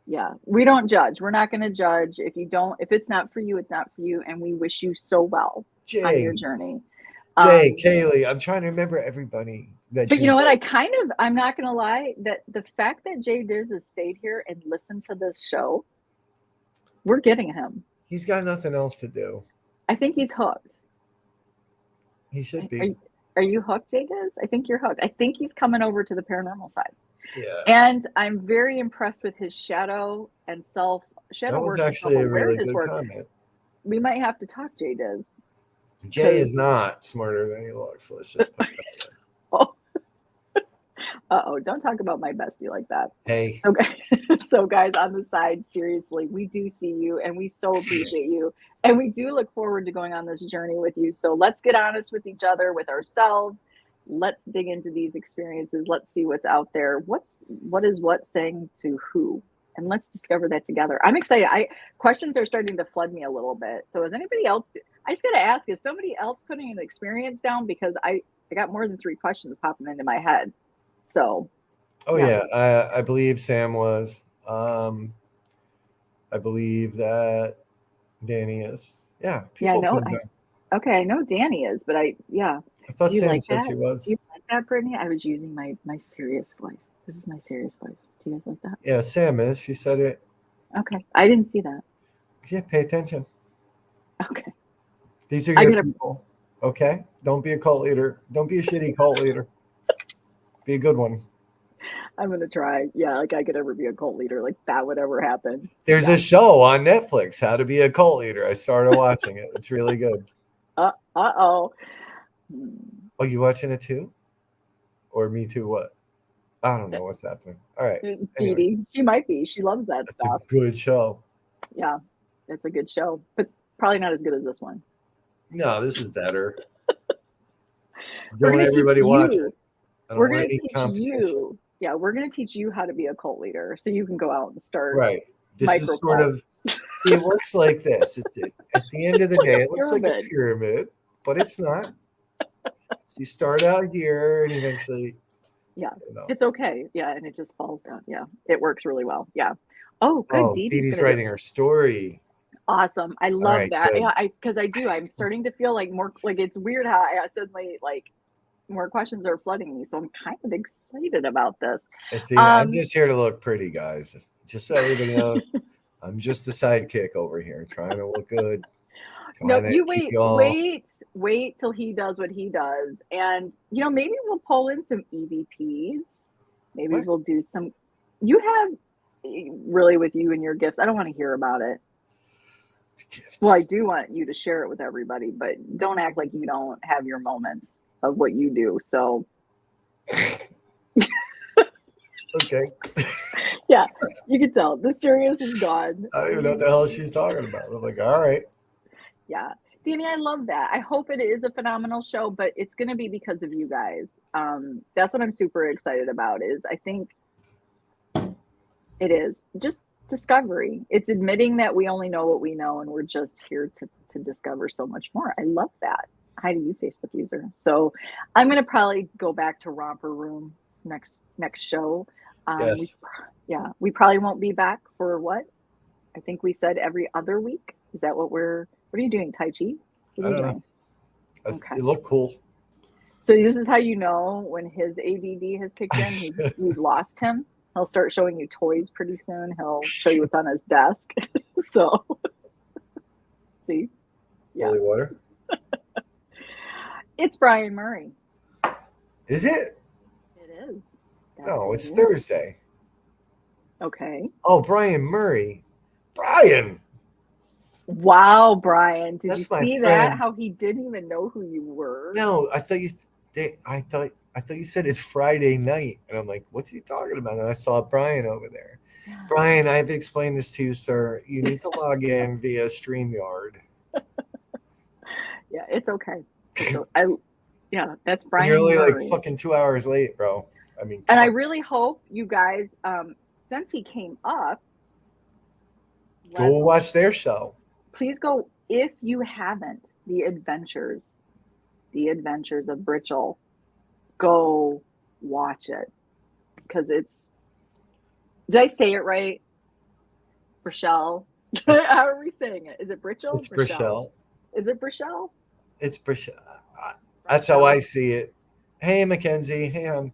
Yeah, we don't judge. We're not going to judge. If it's not for you, it's not for you. And we wish you so well on your Jay, journey. Kaylee. I'm trying to remember everybody that But you you know what? guys. I'm not going to lie that the fact that Jay Diz has stayed here and listened to this show, we're getting him. He's got nothing else to do. I think he's hooked. He should Are, be. are you hooked, Jay Diz? I think you're hooked. I think he's coming over to the paranormal side. Yeah, And I'm very impressed with his shadow that was work and actually a really self-awareness good work. comment. We might have to talk, Jay Diz, Jay because is not smarter than he looks. Let's just put it that way. oh, uh-oh, don't talk about my bestie like that. Hey, Okay. So guys on the side, seriously, we do see you and we so appreciate you. And we do look forward to going on this journey with you. So let's get honest with each other, with ourselves. Let's dig into these experiences. Let's see what's out there. What is what saying to who? And let's discover that together. I'm excited. I questions are starting to flood me a little bit. So is anybody else I just gotta ask, is somebody else putting an experience down? Because I got more than 3 questions popping into my head. So oh yeah. yeah, I believe Sam was. I believe that Danny is. Yeah, Yeah, people no, put it down. okay, I know Danny is, but yeah. I Do thought you Sam like said that? she Do was. you like that, Brittany? I was using my serious voice. This is my serious voice. Do you guys like that? Yeah, Sam is. She said it. Okay, I didn't see that. Yeah, pay attention. Okay, These are I your gotta. people. Okay? Don't be a cult leader. Don't be a shitty cult leader. Be a good one. I'm gonna try. Yeah, like I could ever be a cult leader, like that would ever happen. There's Yeah. a show on Netflix, How to Be a Cult Leader. I started watching it. It's really good. Oh. Hmm. Oh, you watching it too? Or me too? What? I don't know what's happening. All right. Dee Anyway, Dee, she might be. She loves that that's a stuff. good show. Yeah, it's a good show, but probably not as good as this one. No, this is better. We're Don't gonna teach everybody watch it. you. I don't We're want gonna any teach competition. you. Yeah, we're gonna teach you how to be a cult leader, so you can go out and start Right. This is micro sort cult of, see, it works like this. At the end of the like a day, it looks like a pyramid. pyramid, but it's not. So you start out here and eventually, Yeah, you know. it's okay. Yeah, and it just falls down. Yeah, it works really well. Yeah. Oh, good. Oh, Dee Dee Dee's Dee's gonna do it. writing her story. Awesome. I All love right, that. good. Yeah, I because I do. I'm starting to feel like more like it's weird how I suddenly like more questions are flooding me. So I'm kind of excited about this. And see, I'm Um, just here to look pretty, guys. Just so everybody knows, I'm just the sidekick over here, trying to look good, no, trying to you keep wait, you all. wait till he does what he does. And maybe we'll pull in some EVPs. Maybe What? we'll do some you have really with you and your gifts. I don't want to hear about it. Well, I Gifts. do want you to share it with everybody, but don't act like you don't have your moments of what you do. So, Okay. yeah, you can tell the serious is gone. I don't even know what the hell she's talking about. I'm like, all right. Yeah. Danny, I love that. I hope it is a phenomenal show, but it's going to be because of you guys. That's what I'm super excited about is I think it is just discovery. It's admitting that we only know what we know and we're just here to discover so much more. I love that. Hi to you, Facebook user. So I'm gonna probably go back to Romper Room next show. Um, we Yes. we probably won't be back for what? I think we said every other week. Is that what are you doing, Tai Chi? What I are you don't know. doing? Okay. It looked cool. So this is how you know when his ADD has kicked in. We've lost him. He'll start showing you toys pretty soon. He'll show you what's on his desk. So see, yeah, Holy water. it's Brian Murray. Is it? It is. That's No, what it's it is. Thursday. Okay. Oh, Brian Murray. Brian. Wow, Brian, did you That's my see that? friend. How he didn't even know who you were? No, I thought you. I thought you said it's Friday night, and I'm like, what's he talking about? And I saw Brian over there. Brian, I've explained this to you, sir. You need to log in via StreamYard. Yeah, it's okay. Yeah, that's And you're Brian only like Murray. fucking 2 hours late, bro. I mean, And come I on. really hope you guys, since he came up, Go let's watch their show. please go if you haven't. The Adventures of Britchell. Go watch it because it's. Did I say it right, Brichelle? How are we saying it? Is it Britchell? It's Brichelle? Brichelle. Is it Brichelle? It's Brichelle. That's how I Brichelle. see it. Hey, Mackenzie. Hey,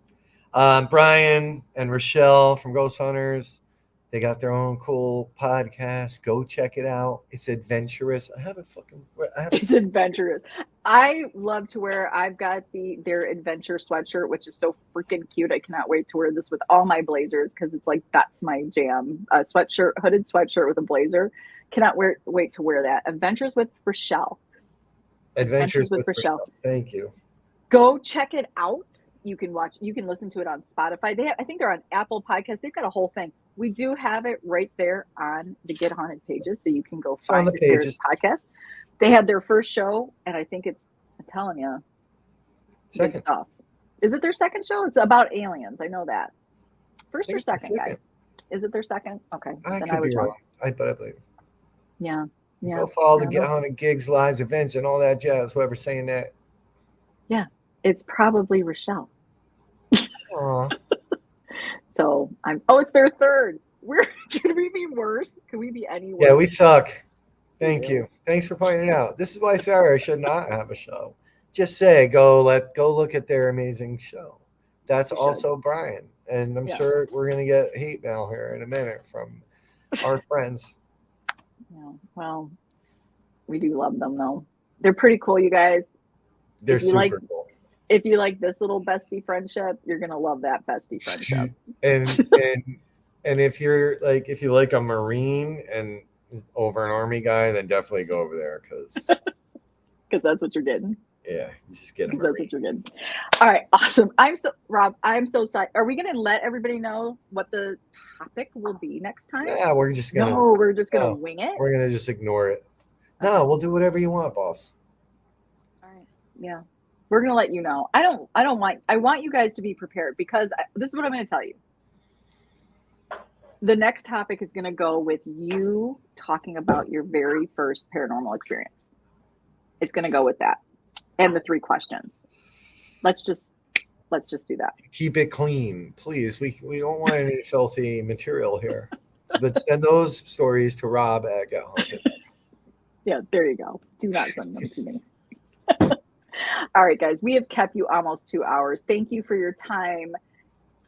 Brian and Rochelle from Ghost Hunters. They got their own cool podcast. Go check it out. It's adventurous. I have a fucking. I have a It's adventurous. I love to wear. I've got their adventure sweatshirt, which is so freaking cute. I cannot wait to wear this with all my blazers because it's like that's my jam. A sweatshirt, hooded sweatshirt with a blazer. Cannot wait to wear that. Adventures with Rochelle. Adventures Adventures with with Rochelle. Rochelle. Thank you. Go check it out. You can listen to it on Spotify. I think they're on Apple Podcasts. They've got a whole thing. We do have it right there on the Get Haunted pages, so you can go It's on find the their pages. podcast. They had their first show, and I think I'm telling you, good Second. stuff. Is it their second show? It's about aliens. I know that. First or second, guys? Is it their second? Okay, I then could I was be wrong. wrong. But I believe. Yeah. Go follow the I Get know. Haunted gigs, lives, events, and all that jazz. Whoever's saying that. Yeah, it's probably Rochelle. Aw. So it's their third. Could we be worse? Could we be any worse? Yeah, we suck. Thank We do. you. Thanks for pointing it out. This is why Sarah should not have a show. Just say go look at their amazing show. That's We should. also Brian, and I'm Yeah. sure we're gonna get hate mail here in a minute from our friends. Yeah. Well, we do love them though. They're pretty cool, you guys. They're If you like, super cool. if you like this little bestie friendship, you're gonna love that bestie friendship. and if you like a Marine and over an Army guy, then definitely go over there because that's what you're getting. yeah, you just get a Marine. That's what you're getting. All right, awesome. Rob, I'm so sorry. Are we gonna let everybody know what the topic will be next time? Yeah, we're just gonna wing it. We're gonna just ignore it. No, we'll do whatever you want, boss. All right. Yeah. We're going to let you know. I want you guys to be prepared because this is what I'm going to tell you. The next topic is going to go with you talking about your very first paranormal experience. It's going to go with that and the 3 questions. Let's just do that. Keep it clean, please. We don't want any filthy material here. But send those stories to Rob at Get Haunted. Yeah, there you go. Do not send them to me. All right, guys, we have kept you almost 2 hours. Thank you for your time.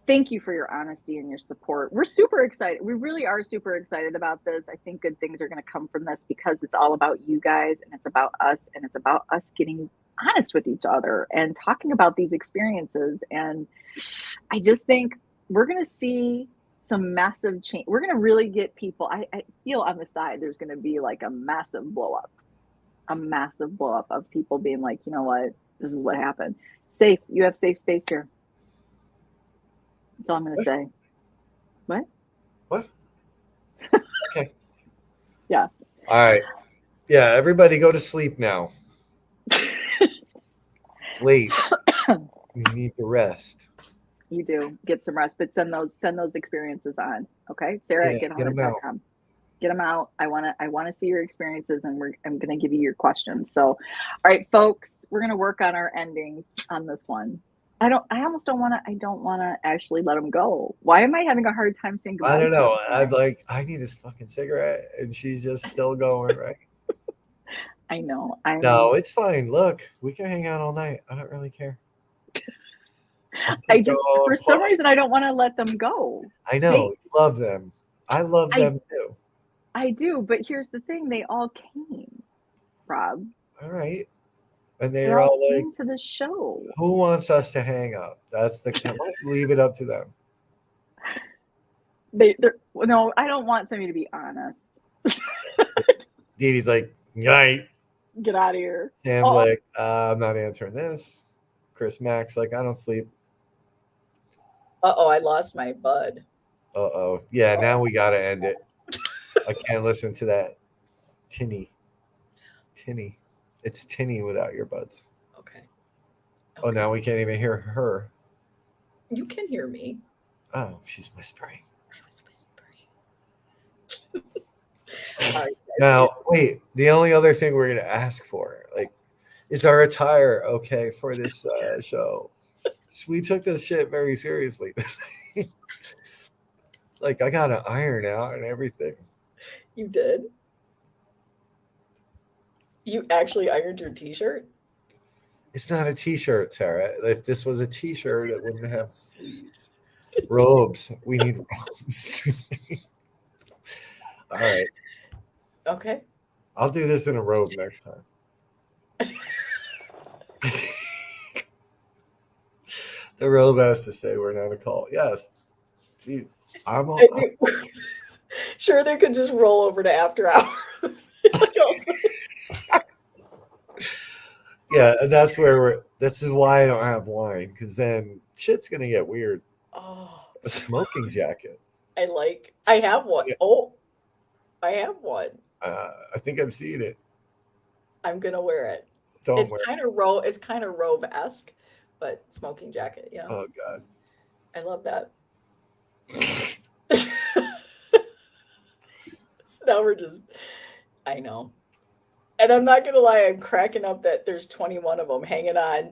Thank you for your honesty and your support. We're super excited. We really are super excited about this. I think good things are going to come from this because it's all about you guys and it's about us and it's about us getting honest with each other and talking about these experiences. And I just think we're going to see some massive change. We're going to really get people. I feel on the side there's going to be like a massive blow up of people being like, you know what, this is what happened. You have safe space here. That's all I'm going to say. What? Okay. Yeah. All right. Yeah, everybody go to sleep now. It's late. You need to rest. You do. Get some rest, but send those experiences on. Okay? Sarah at gethaunted.com. Get them out. I want to see your experiences and I'm going to give you your questions. So, all right, folks, we're going to work on our endings on this one. I don't want to actually let them go. Why am I having a hard time saying goodbye? I don't know. I need this fucking cigarette and she's just still going, right? I know. No, it's fine. Look, we can hang out all night. I don't really care. For some reason, I don't want to let them go. I know. Love them. I love them too. I do, but here's the thing. They all came, Rob. All right. And they were all like, to the show. Who wants us to hang up? Leave it up to them. No, I don't want somebody to be honest. Dee Dee's like, night. Get out of here. Sam's like, I'm not answering this. Chris Mack's like, I don't sleep. I lost my bud. Yeah, now we got to end it. I can't listen to that. Tinny. It's tinny without your buds. Okay. Oh, now we can't even hear her. You can hear me. Oh, she's whispering. I was whispering. All right, now, wait. The only other thing we're going to ask for, is our attire okay for this show? We took this shit very seriously. I got an iron out and everything. You did? You actually ironed your t-shirt? It's not a t-shirt, Sarah. If this was a t-shirt, it wouldn't have sleeves. Robes. We need robes. All right. Okay. I'll do this in a robe next time. The real best to say we're not a cult. Yes. Jeez. I'm I all, do. Sure, they could just roll over to after hours. Like also, yeah, and that's where we're. This is why I don't have wine, because then shit's gonna get weird. oh, A smoking jacket. I like. I have one. Yeah. Oh, I have one. I think I've seen it. I'm gonna wear it. Don't It's wear. kind of robe. It's kind of robe-esque, but smoking jacket. Yeah, Oh God. I love that. So now we're just. I know, and I'm not gonna lie. I'm cracking up that there's 21 of them hanging on.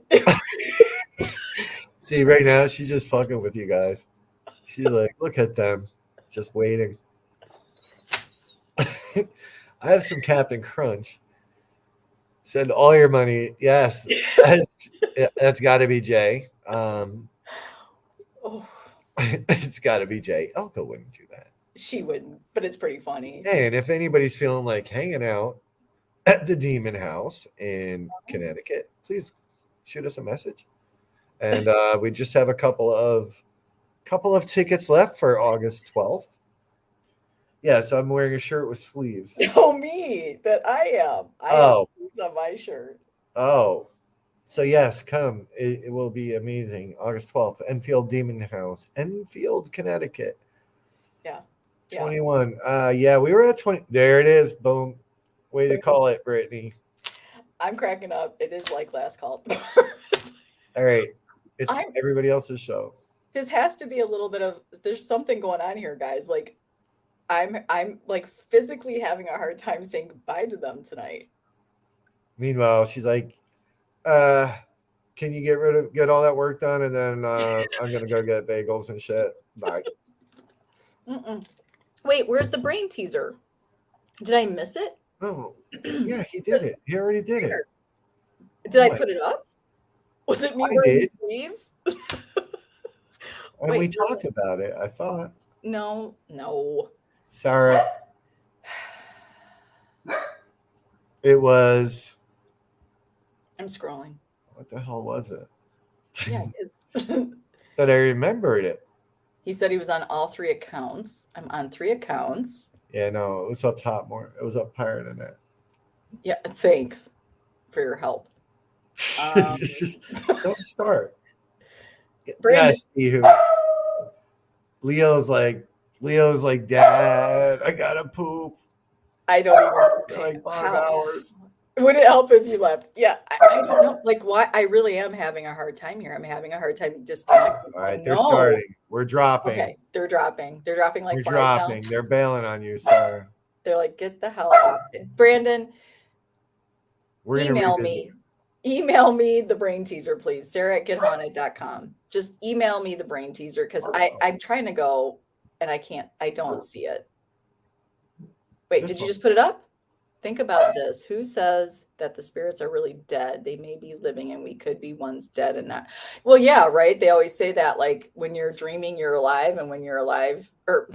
See, right now she's just fucking with you guys. She's like, look at them, just waiting. I have some Captain Crunch. Send all your money. Yes, that's got to be Jay. Oh, It's got to be Jay. Elka wouldn't do that. she wouldn't, but it's pretty funny. Hey, and if anybody's feeling like hanging out at the Demon House in Connecticut, please shoot us a message. And we just have a couple of tickets left for August 12th. Yes, I'm wearing a shirt with sleeves. Oh, me, that I am. I have Oh, sleeves on my shirt. oh. So yes, come. It will be amazing. August 12th, Enfield Demon House, Enfield, Connecticut. Yeah, yeah. 21. Yeah, we were at 20. There it is. Boom. Way to call it, Brittany. I'm cracking up. It is like last call. All right. It's I'm. everybody else's show. This has to be a little bit of. There's something going on here, guys. Like I'm like physically having a hard time saying goodbye to them tonight. Meanwhile, she's like, uh, can you get all that work done? And then I'm gonna go get bagels and shit. Bye. Mm-mm. Wait, where's the brain teaser? Did I miss it? Oh, yeah, he did it. He already did it. Did I What? put it up? Was it me I wearing did. sleeves? And we Wait, talked about it, I thought. no, no. Sarah, it was I'm scrolling. what the hell was it? Yeah, it's That I remembered it. he said he was on all three accounts. I'm on three accounts. Yeah, no, it was up top more. It was up higher than that. Yeah, thanks for your help. Um, Don't start. Brandon, Yes, Leo's like, Dad, I gotta poop I don't for even like 5 hours. would it help if you left? Yeah, I don't know. Like, why? I really am having a hard time here. I'm having a hard time disconnecting. All right, I they're know. starting. We're dropping. Okay, they're dropping. They're dropping like We're flies dropping. now. They're bailing on you, Sarah. They're like, get the hell off. Brandon, We're gonna email revisit. me. Email me the brain teaser, please. Sarah at gethaunted.com. Just email me the brain teaser because I'm trying to go and I can't, I don't see it. Wait, This did you one. just put it up? Think about this. Who says that the spirits are really dead? They may be living and we could be ones dead and not. Well, yeah, right. They always say that like when you're dreaming, you're alive, and when you're alive, or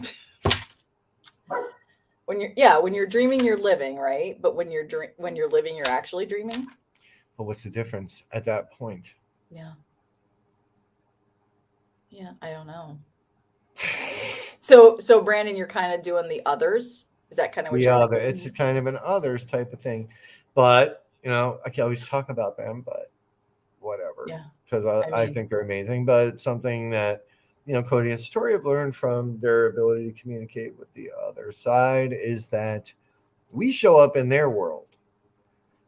when you're dreaming, you're living, right? But when when you're living, you're actually dreaming. But what's the difference at that point? Yeah. Yeah, I don't know. So Brandon, you're kind of doing the others. Is that kind of what The you're other, thinking? it's kind of an others type of thing. But I can always talk about them, but whatever. Yeah. Because I mean, think they're amazing. But it's something that Cody and Story have learned from their ability to communicate with the other side is that we show up in their world.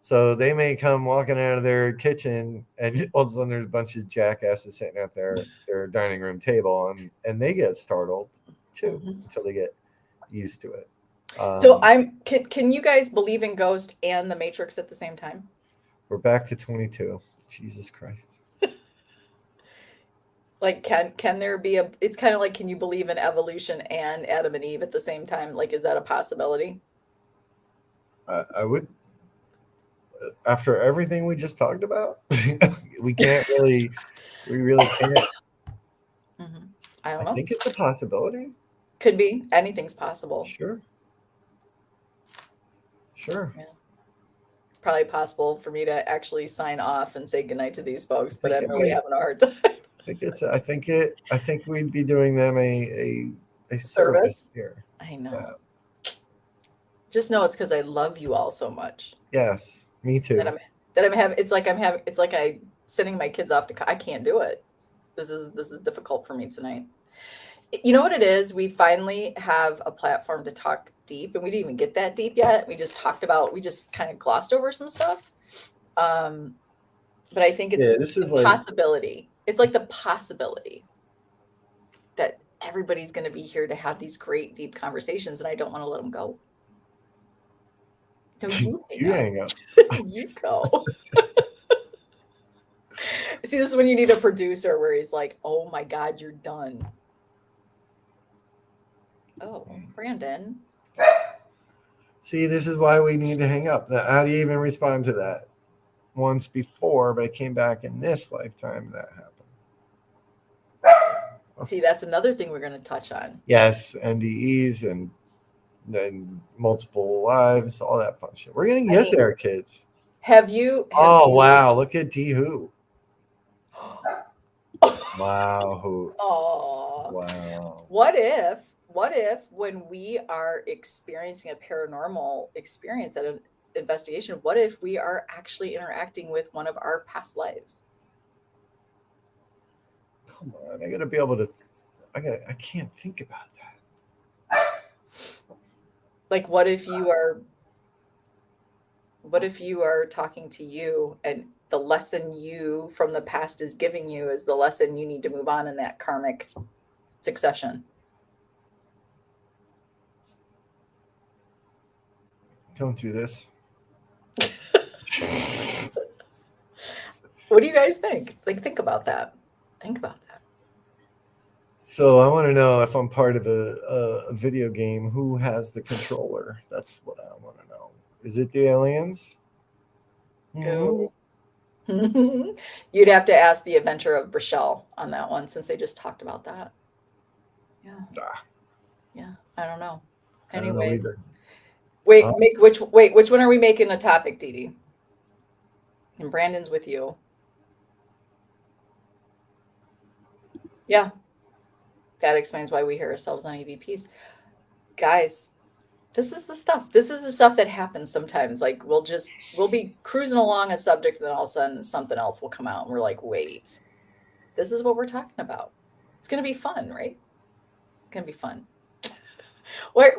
So they may come walking out of their kitchen, and all of a sudden there's a bunch of jackasses sitting at their dining room table, and they get startled too until they get used to it. so can you guys believe in ghost and the Matrix at the same time? We're back to 22. Jesus Christ. Like can there be it's kind of like, can you believe in evolution and Adam and Eve at the same time? Like, is that a possibility? I would, after everything we just talked about, we really can't. I don't I know. think it's a possibility. Could be. Anything's possible. Sure. Yeah. It's probably possible for me to actually sign off and say goodnight to these folks, but I'm really having a hard time. I think we'd be doing them a service Service. here. I know. Yeah. Just know it's because I love you all so much. Yes, me too. That I'm having. It's like I sending my kids off to. I can't do it. This is difficult for me tonight. You know what it is? We finally have a platform to talk deep, and we didn't even get that deep yet. We just kind of glossed over some stuff. But I think Yeah, it's this the is like possibility. It's like the possibility that everybody's going to be here to have these great deep conversations, and I don't want to let them go. No, you hang you up. hang up. You go. See, this is when you need a producer where he's like, "Oh my God, you're done." Oh, Brandon. See, this is why we need to hang up. Now, how do you even respond to that? Once before, but I came back in this lifetime that happened. See, that's another thing we're going to touch on. Yes, NDEs and then multiple lives, all that fun shit. We're gonna get there, kids. Have you? Wow! Look at D Who. Wow, who? Oh, Wow. What if when we are experiencing a paranormal experience at an investigation, what if we are actually interacting with one of our past lives? Come on, I gotta be able to. I can't think about that. Like, what if you are talking to you and the lesson you from the past is giving you is the lesson you need to move on in that karmic succession? Don't do this. What do you guys think? Like, think about that. Think about that. So I want to know if I'm part of a video game. Who has the controller? That's what I want to know. Is it the aliens? Go. You'd have to ask the adventure of Rochelle on that one since they just talked about that. Yeah. Yeah. I don't know. I don't know either. Wait, which one are we making the topic, Dee Dee? And Brandon's with you. Yeah. That explains why we hear ourselves on EVPs. Guys, this is the stuff. This is the stuff that happens sometimes. Like we'll be cruising along a subject, and then all of a sudden something else will come out, and we're like, wait, this is what we're talking about. It's gonna be fun, right? It's gonna be fun. Where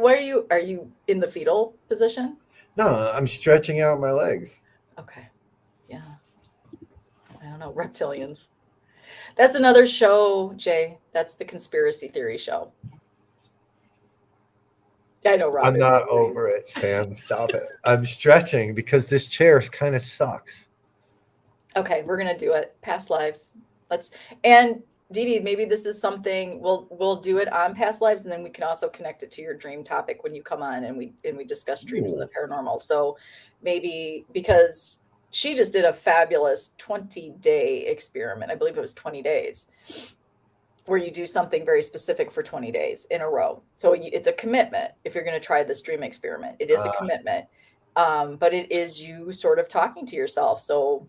are you in the fetal position? No, I'm stretching out my legs. Okay. Yeah. I don't know. Reptilians. That's another show, Jay. That's the conspiracy theory show. I know, Robin. I'm not over it, Sam. Stop it. I'm stretching because this chair kind of sucks. Okay, we're gonna do it. Past lives. And Dee Dee, maybe this is something we'll do it on past lives, and then we can also connect it to your dream topic when you come on and we discuss dreams and the paranormal. So maybe because she just did a fabulous 20-day experiment. I believe it was 20 days where you do something very specific for 20 days in a row. So it's a commitment. If you're going to try this dream experiment, it is a commitment. But it is you sort of talking to yourself. So,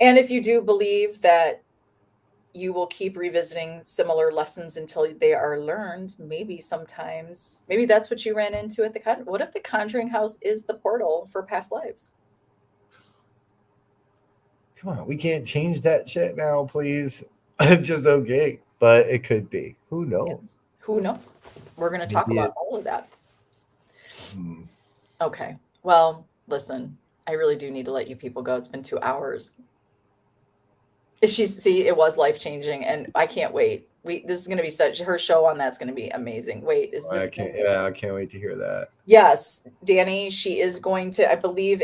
and if you do believe that you will keep revisiting similar lessons until they are learned, maybe that's what you ran into at what if the Conjuring House is the portal for past lives? Come on, we can't change that shit now, please. Just okay, but it could be. Who knows? Yeah. Who knows? We're going to talk about all of that. Okay. Well, listen, I really do need to let you people go. It's been 2 hours. See, it was life-changing, and I can't wait. This is going to be her show on that's going to be amazing. Wait, is this? I can't wait to hear that. Yes, Danny, she is going to. I believe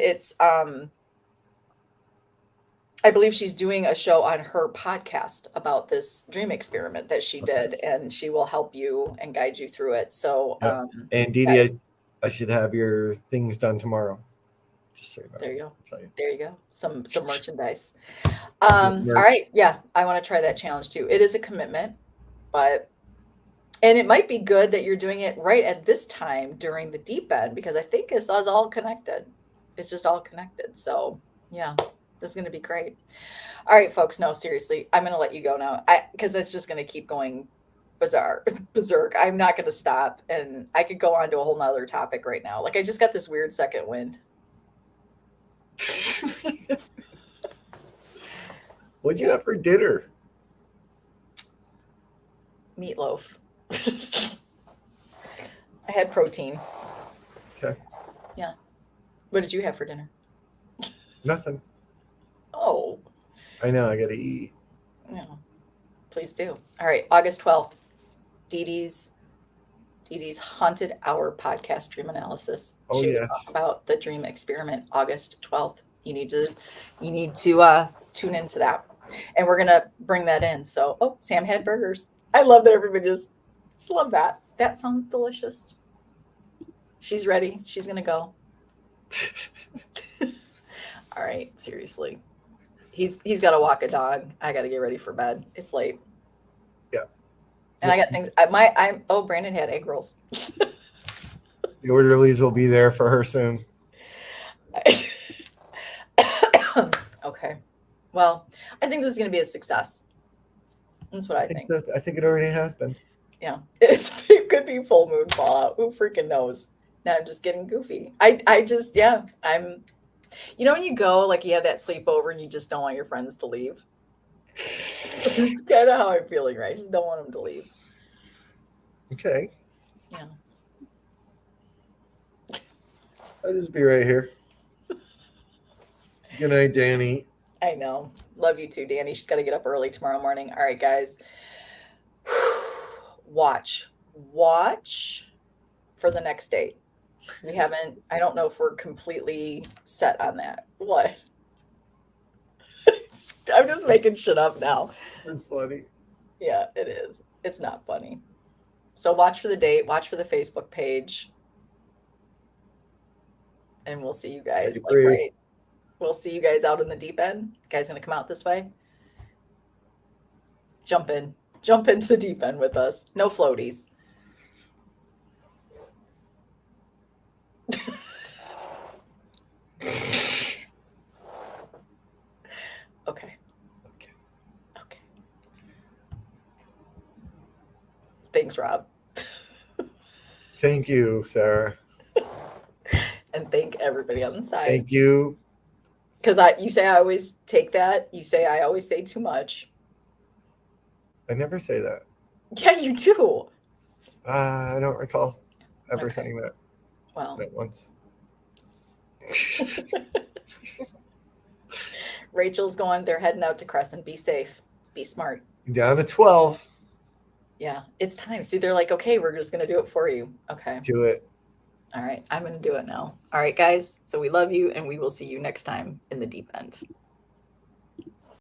she's doing a show on her podcast about this dream experiment that she did, and she will help you and guide you through it. So, and Dee Dee, I should have your things done tomorrow. Just so there you go. There you go. Some merchandise. All right. Yeah, I want to try that challenge too. It is a commitment, and it might be good that you're doing it right at this time during the deep end because I think it's all connected. It's just all connected. So, yeah. This is going to be great. All right, folks. No, seriously, I'm going to let you go now because it's just going to keep going berserk. I'm not going to stop. And I could go on to a whole nother topic right now. Like I just got this weird second wind. What'd you have for dinner? Meatloaf. I had protein. Okay. Yeah. What did you have for dinner? Nothing. Oh. I know. I got to eat. Yeah. Please do. All right. August 12th. Dee Dee's Haunted Hour podcast dream analysis. Oh, She will yes. talk about the dream experiment August 12th. You need to tune into that. And we're gonna bring that in. So Sam had burgers. I love that everybody just love that. That sounds delicious. She's ready. She's gonna go. All right, seriously. He's got to walk a dog. I got to get ready for bed. It's late. Yeah. And I got things. Brandon had egg rolls. The orderlies will be there for her soon. Okay. Well, I think this is going to be a success. That's what I think. So. I think it already has been. Yeah. It could be full moon fallout. Who freaking knows? Now I'm just getting goofy. I'm, when you go, like you have that sleepover and you just don't want your friends to leave. It's kind of how I'm feeling, right? I just don't want them to leave. Okay. Yeah. I'll just be right here. Good night, Danny. I know. Love you too, Danny. She's got to get up early tomorrow morning. All right, guys. Watch for the next date. I don't know if we're completely set on that. What? I'm just making shit up now. That's funny. Yeah, it is. It's not funny. So watch for the date, watch for the Facebook page. And we'll see you guys. Right. We'll see you guys out in the deep end. You guys gonna come out this way? Jump into the deep end with us. No floaties. Okay. Thanks, Rob. Thank you, Sarah. And thank everybody on the side. Thank you. Because you say I always take that. You say I always say too much. I never say that. Yeah, you do. I don't recall ever saying that. Well, not once. Rachel's going. They're heading out to Crescent. Be safe. Be smart. Down to 12. Yeah, it's time. See, they're like, okay, we're just going to do it for you. Okay. Do it. All right. I'm going to do it now. All right, guys. So we love you, and we will see you next time in the deep end.